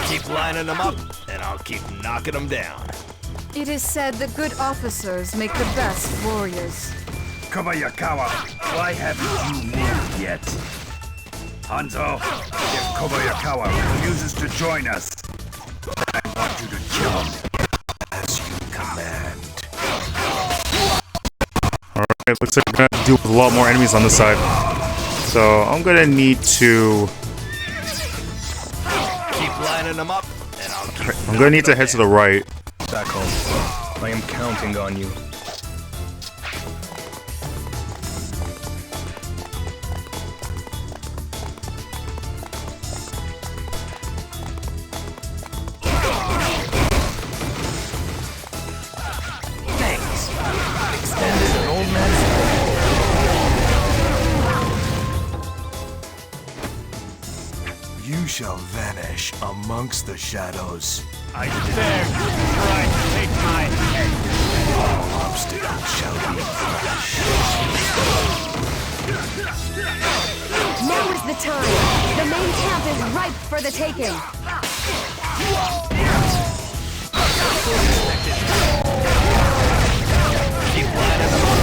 Keep lining them up, and I'll keep knocking them down. It is said that good officers make the best warriors. Kobayakawa, why haven't you moved yet? Hanzo, if Kobayakawa refuses to join us, I want you to kill him. As you command. Alright, looks like we're gonna have to deal with a lot more enemies on this side. So I'm gonna need to... Keep lining them up, and I'll keep I'm gonna need to head to the right. Sakon, I am counting on you. Thanks. Extended an old man's support. You shall vanish amongst the shadows. I dare you to try to take my head. All obstacles shall be crushed. Now is the time. The main camp is ripe for the taking. Keep lining them up.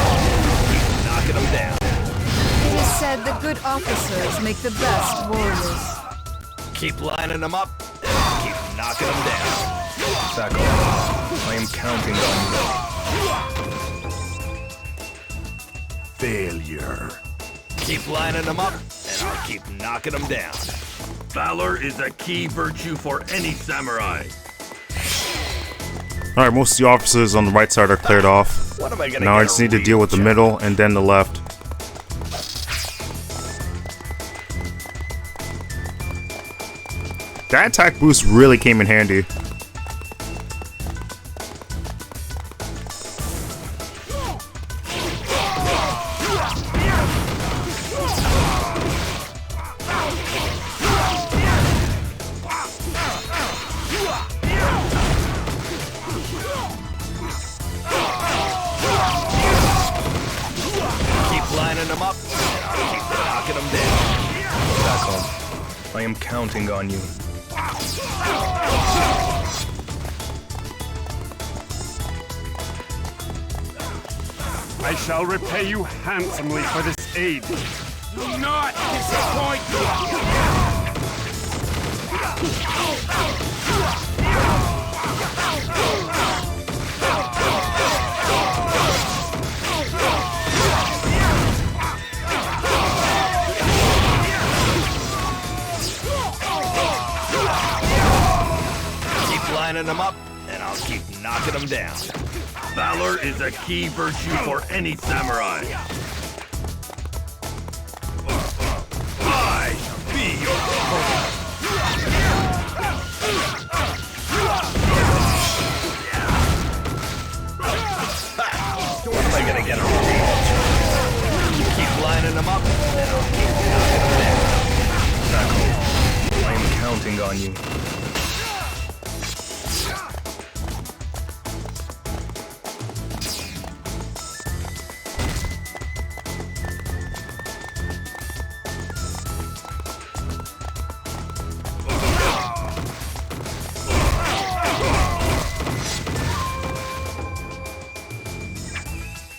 Keep knocking them down. It is said the good officers make the best warriors. Keep lining them up. Keep knocking them down. Sakon, I am counting on you. Failure. Keep lining them up, and I'll keep knocking them down. Valor is a key virtue for any samurai. Alright, most of the officers on the right side are cleared off. What am I gonna Now I get just a need to real deal with the job? middle and then the left. That attack boost really came in handy. Keep lining them up, and I'll keep knocking them down. Sakon, I am counting on you. I shall repay you handsomely for this aid. Do not disappoint me. Keep lining them up, and I'll keep knocking them down. Valor is a key virtue for any samurai. I shall be your opponent. When am I gonna get a reach? Keep lining them up, and I'll keep knocking them down. Sakon, I am counting on you.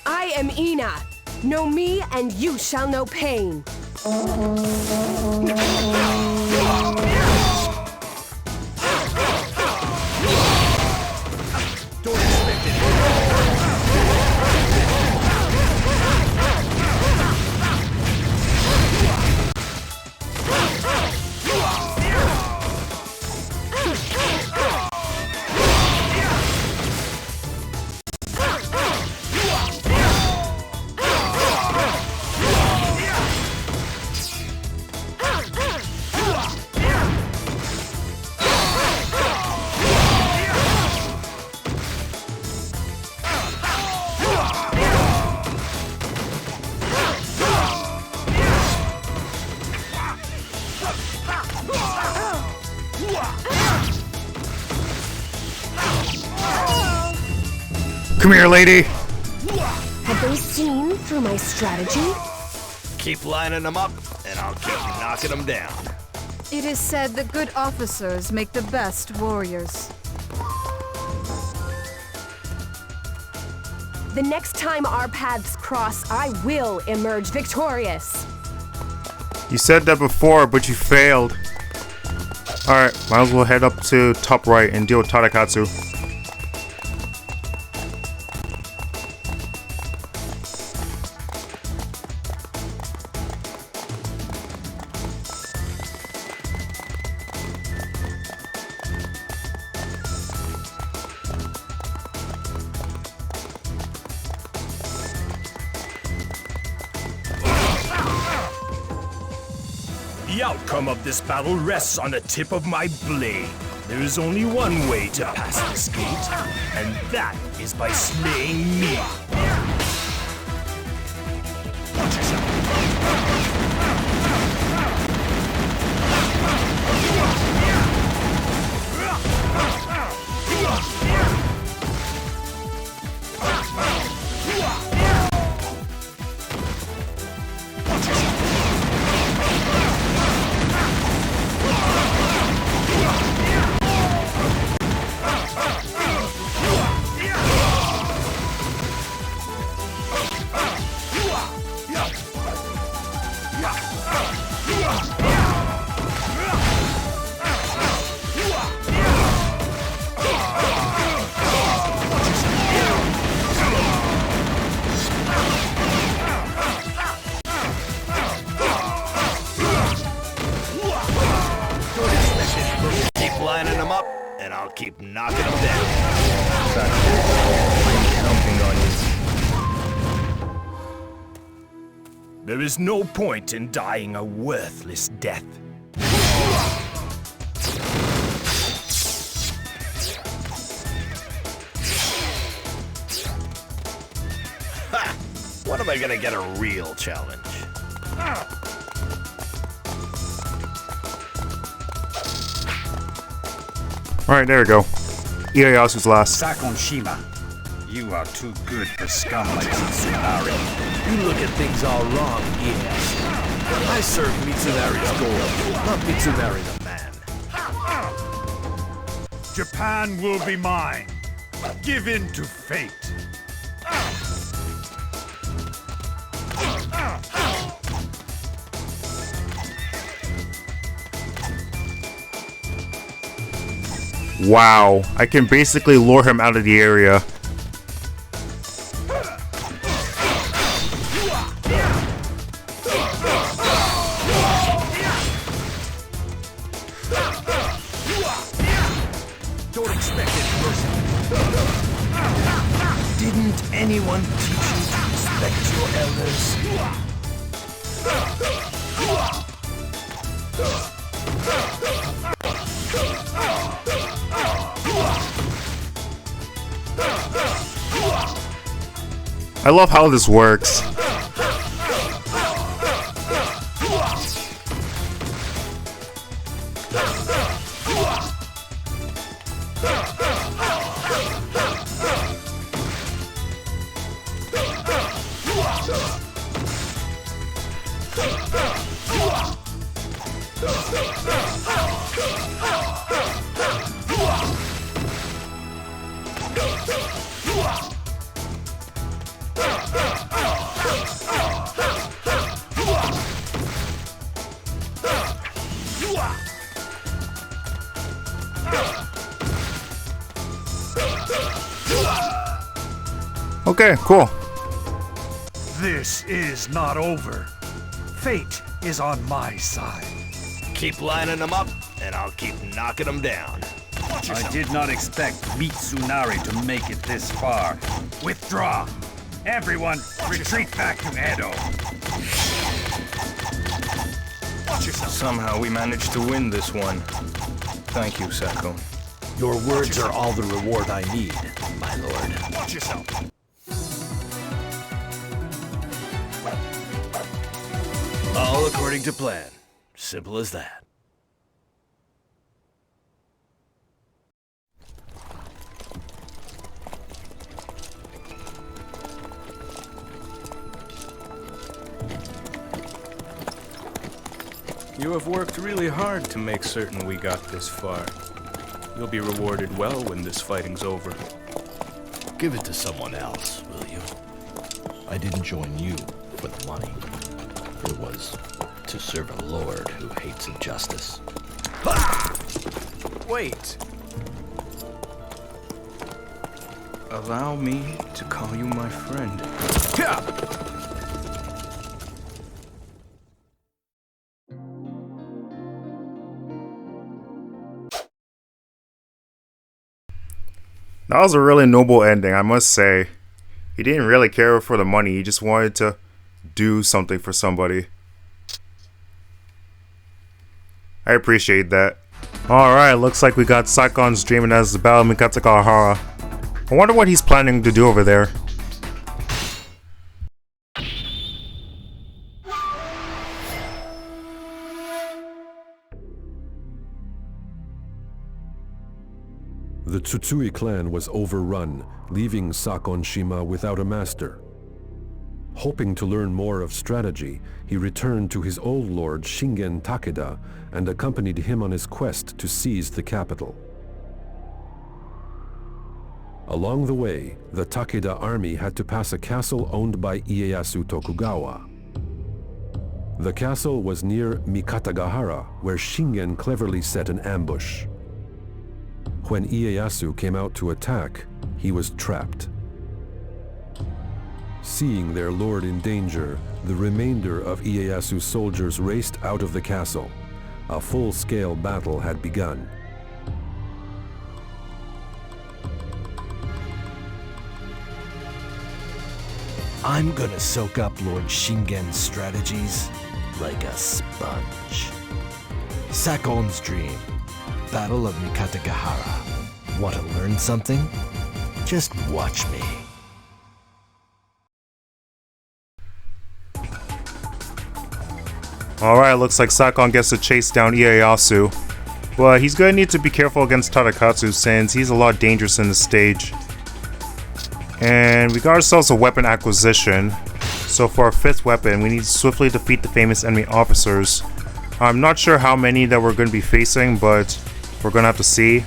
I am Ina. Know me and you shall know pain. Come here, lady. Have they seen through my strategy? Keep lining them up, and I'll keep knocking them down. It is said that good officers make the best warriors. The next time our paths cross, I will emerge victorious. You said that before, but you failed. Alright, might as well head up to top right and deal with Tadakatsu. The outcome of this battle rests on the tip of my blade. There is only one way to pass this gate, and that is by slaying me. Watch yourself. Lining them up, and I'll keep knocking them down. I'm counting on you. There is no point in dying a worthless death. Ha! When am I gonna get a real challenge? Alright, there we go. Ieyasu's last. Sakon Shima, you are too good for scum like Mitsunari. You look at things all wrong, Ieyasu. I serve Mitsunari's goal, not Mitsunari the man. Japan will be mine. Give in to fate. Wow, I can basically lure him out of the area. Don't expect it, person. Didn't anyone teach you to respect your elders? I love how this works. Okay, cool. This is not over. Fate is on my side. Keep lining them up, and I'll keep knocking them down. I did not expect Mitsunari to make it this far. Withdraw. Everyone, retreat back to Edo. Somehow we managed to win this one. Thank you, Sakon. Your words are all the reward I need, my lord. Watch yourself. All according to plan. Simple as that. You have worked really hard to make certain we got this far. You'll be rewarded well when this fighting's over. Give it to someone else, will you? I didn't join you for the money. It was to serve a lord who hates injustice. Wait. Allow me to call you my friend. That was a really noble ending, I must say. He didn't really care for the money, he just wanted to do something for somebody. I appreciate that. Alright, looks like we got Sakon's dreaming as the Battle of Mikatagahara. I wonder what he's planning to do over there. The Tsutsui clan was overrun, leaving Sakon Shima without a master. Hoping to learn more of strategy, he returned to his old lord Shingen Takeda and accompanied him on his quest to seize the capital. Along the way, the Takeda army had to pass a castle owned by Ieyasu Tokugawa. The castle was near Mikatagahara, where Shingen cleverly set an ambush. When Ieyasu came out to attack, he was trapped. Seeing their lord in danger, the remainder of Ieyasu's soldiers raced out of the castle. A full-scale battle had begun. I'm gonna soak up Lord Shingen's strategies like a sponge. Sakon's dream. Battle of Mikatagahara. Want to learn something? Just watch me. Alright, looks like Sakon gets to chase down Ieyasu. But he's gonna need to be careful against Tadakatsu since he's a lot dangerous in this stage. And we got ourselves a weapon acquisition. So for our 5th weapon, we need to swiftly defeat the famous enemy officers. I'm not sure how many that we're going to be facing, but we're going to have to see.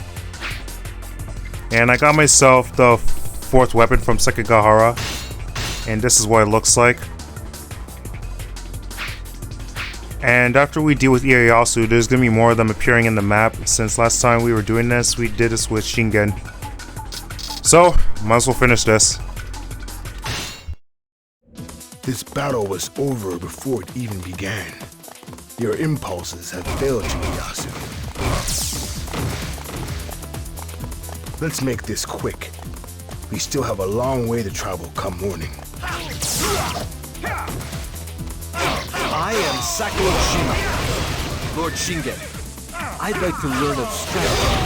And I got myself the 4th weapon from Sekigahara. And this is what it looks like. And after we deal with Ieyasu, there's going to be more of them appearing in the map. Since last time we were doing this, we did this with Shingen. So, might as well finish this. This battle was over before it even began. Your impulses have failed you, Ieyasu. Let's make this quick. We still have a long way to travel come morning. I am Sakon Shima, Lord Shingen. I'd like to learn of strategy.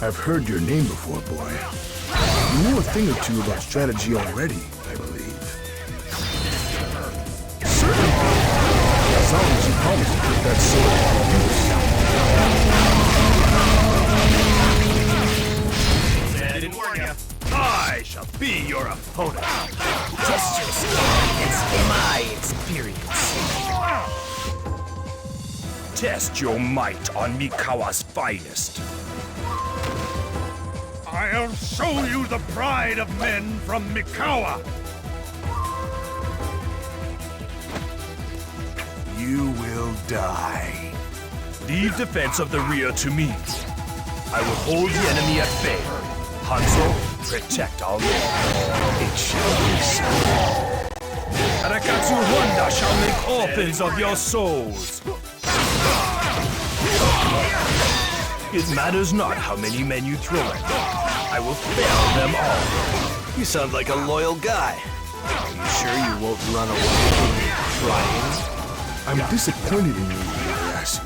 I've heard your name before, boy. You know a thing or two about strategy already, I believe. Certainly. As long as you promise to put that sword to use. Didn't warn you. I shall be your opponent. Test your skill against my experience. Test your might on Mikawa's finest. I'll show you the pride of men from Mikawa! You will die. Leave defense of the rear to me. I will hold the enemy at bay. Hanzo, protect our lord. It shall be so. Arakatsu Honda shall make orphans of your souls. It matters not how many men you throw at me. I will fail them all. You sound like a loyal guy. Are you sure you won't run away crying? I'm disappointed in you, Ieyasu.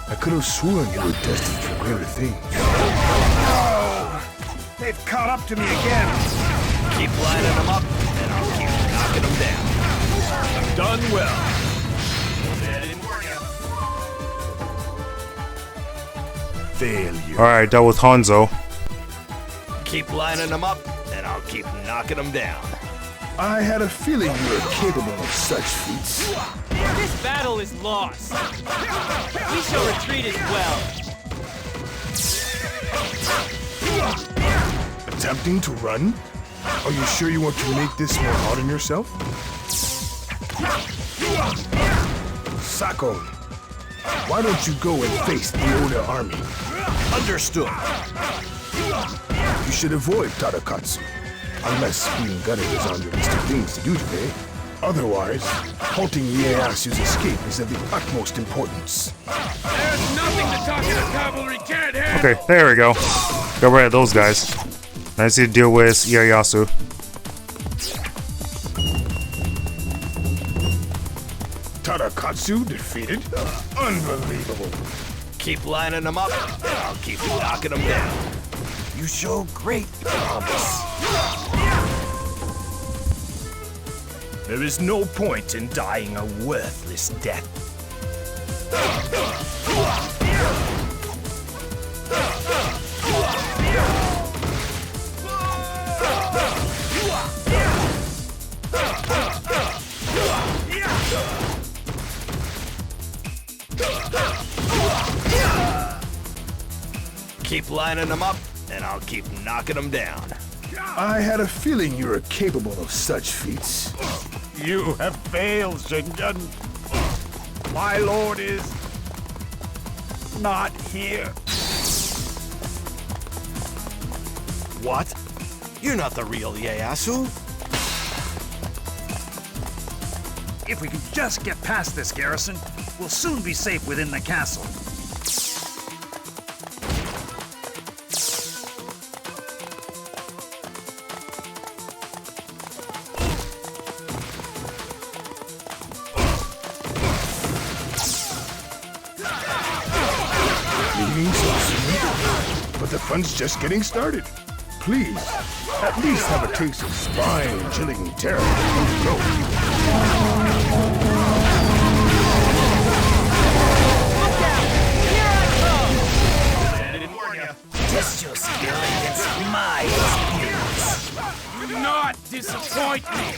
I could have sworn you were destined for greater things. Oh, they've caught up to me again. Keep lining them up, and I'll keep knocking them down. I've done well. Failure. Alright, dealt with Hanzo. Keep lining them up, and I'll keep knocking them down. I had a feeling you were capable of such feats. This battle is lost. We shall retreat as well. Attempting to run? Are you sure you want to make this more hard on yourself? Sakon, why don't you go and face the Oda army? Understood. You should avoid Tadakatsu, unless being gutted is on your list of things to do today. Otherwise, halting Ieyasu's escape is of the utmost importance. There's nothing the Takeda cavalry can't handle. Okay, there we go. Got rid of those guys. Now I need to deal with Ieyasu. Tadakatsu. Sakatsu defeated? Unbelievable. Keep lining them up, and I'll keep knocking them down. You show great promise. There is no point in dying a worthless death. Keep lining them up, and I'll keep knocking them down. I had a feeling you were capable of such feats. You have failed, Shingen. My lord is not here. What? You're not the real Ieyasu? If we can just get past this garrison, we'll soon be safe within the castle. Leaving so soon? But the fun's just getting started. Please, at least have a taste of spine-chilling terror. Go. Test your skill against my experience. Do not disappoint me.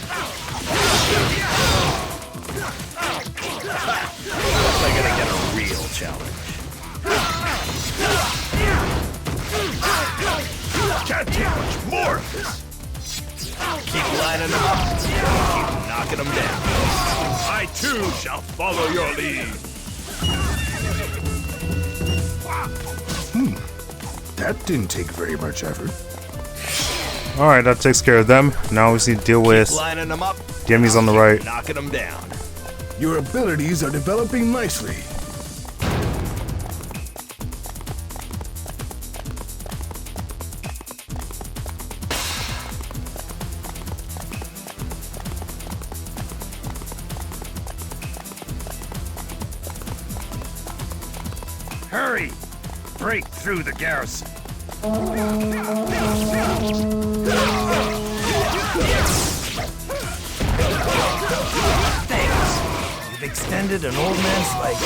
I'm gonna get a real challenge. Can't take much more of this. Keep lining them up, keep knocking them down. I too shall follow your lead. That didn't take very much effort. Alright, that takes care of them. Now we need to deal with lining them up, the enemies on the right. knocking them down. Your abilities are developing nicely. Hurry! Break through the garrison. Thanks. You've extended an old man's life.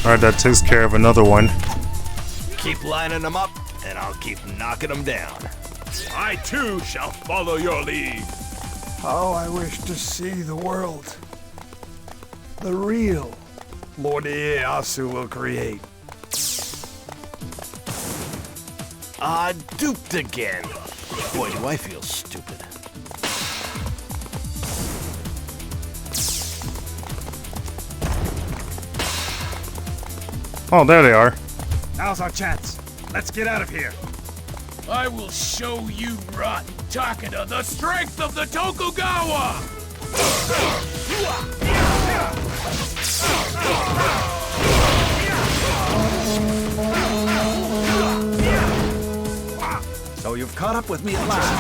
Alright, that takes care of another one. Keep lining them up, and I'll keep knocking them down. I too shall follow your lead. How I wish to see the world. The real Lord Ieyasu will create. Duped again. Boy, do I feel stupid. Oh, there they are. Now's our chance. Let's get out of here. I will show you rotten Takeda the strength of the Tokugawa! So you've caught up with me at last.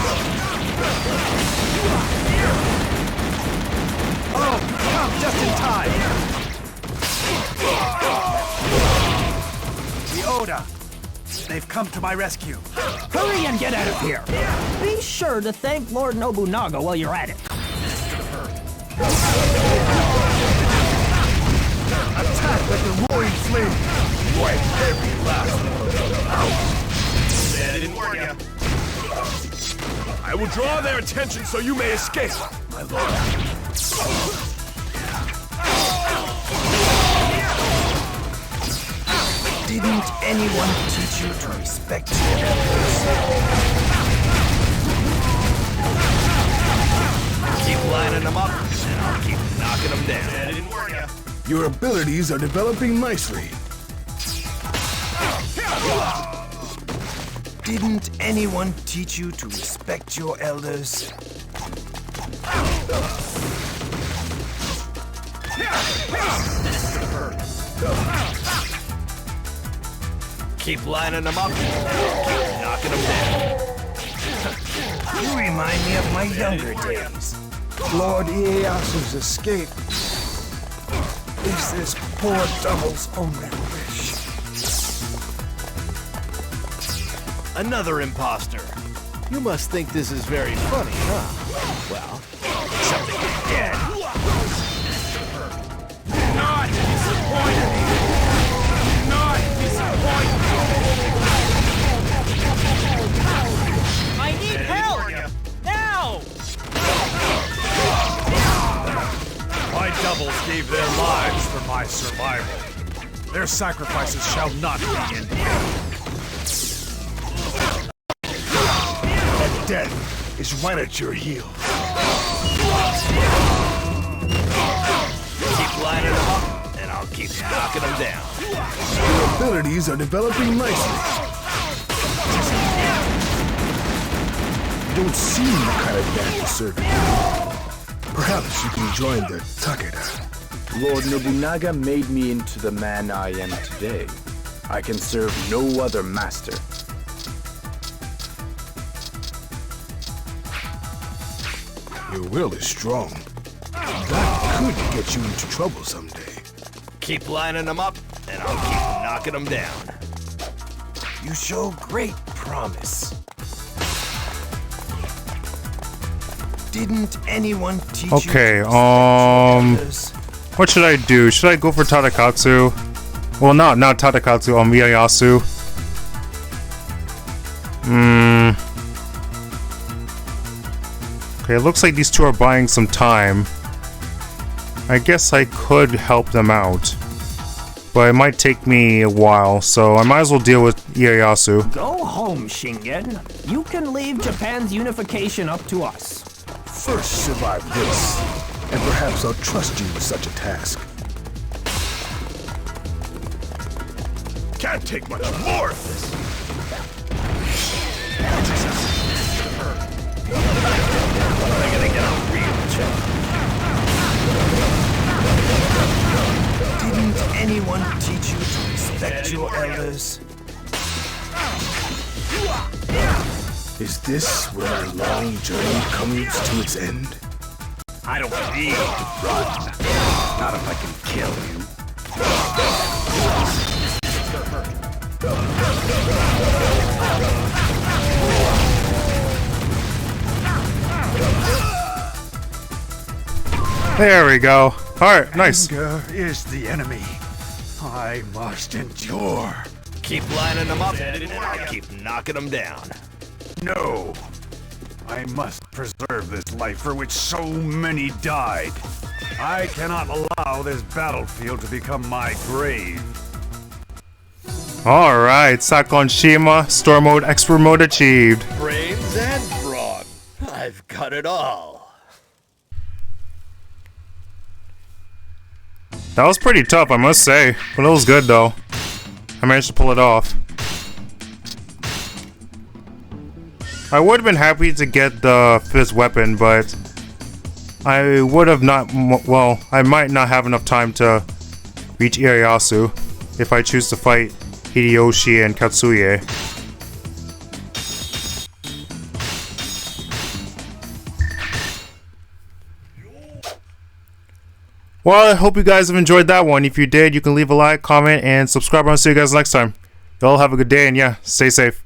Oh, come just in time. The Oda. They've come to my rescue. Hurry and get out of here! Be sure to thank Lord Nobunaga while you're at it. Attack like the roaring flame. Wipe every last one of them out. I didn't warn you. I will draw their attention so you may escape, my lord. Didn't anyone teach you to respect your elders? Keep lining them up, and I'll keep knocking them down. Your abilities are developing nicely. Didn't anyone teach you to respect your elders? Keep lining them up. Keep knocking them down. You remind me of my younger days. Lord Ieyasu's escape is this poor double's only wish. Another imposter. You must think this is very funny, huh? Well, except that you're dead. Not disappointed! Not disappointed! I need help! Now! My doubles gave their lives for my survival. Their sacrifices shall not be in vain. And death is right at your heels. Keep lining them up, and I'll keep knocking them down. Your abilities are developing nicely. You don't seem the kind of man to serve it. Perhaps you can join the Takeda. Lord Nobunaga made me into the man I am today. I can serve no other master. Your will is strong. That could get you into trouble someday. Keep lining them up, and I'll keep knocking them down. You show great promise. Didn't anyone teach you Okay, to respect your elders? what should I do? Should I go for Tadakatsu? Well, not Tadakatsu, Ieyasu. Okay, it looks like these two are buying some time. I guess I could help them out. But it might take me a while, so I might as well deal with Ieyasu. Go home, Shingen. You can leave Japan's unification up to us. First survive this, and perhaps I'll trust you with such a task. Can't take much more of this. I'm gonna get a real check. Didn't anyone teach you to respect your elders? Is this where our long journey comes to its end? I don't need to run. Not if I can kill you. There we go. Alright, nice. Anger is the enemy. I must endure. Keep lining them up, and I'll keep knocking them down. No. I must preserve this life for which so many died. I cannot allow this battlefield to become my grave. Alright, Sakon Shima, Storm Mode, Expert Mode achieved. Brains and brawn. I've got it all. That was pretty tough, I must say. But it was good, though. I managed to pull it off. I would have been happy to get the 5th weapon, but I would have not, well, I might not have enough time to reach Ieyasu if I choose to fight Hideyoshi and Katsuye. Well, I hope you guys have enjoyed that one. If you did, you can leave a like, comment, and subscribe. I'll see you guys next time. Y'all have a good day, and yeah, stay safe.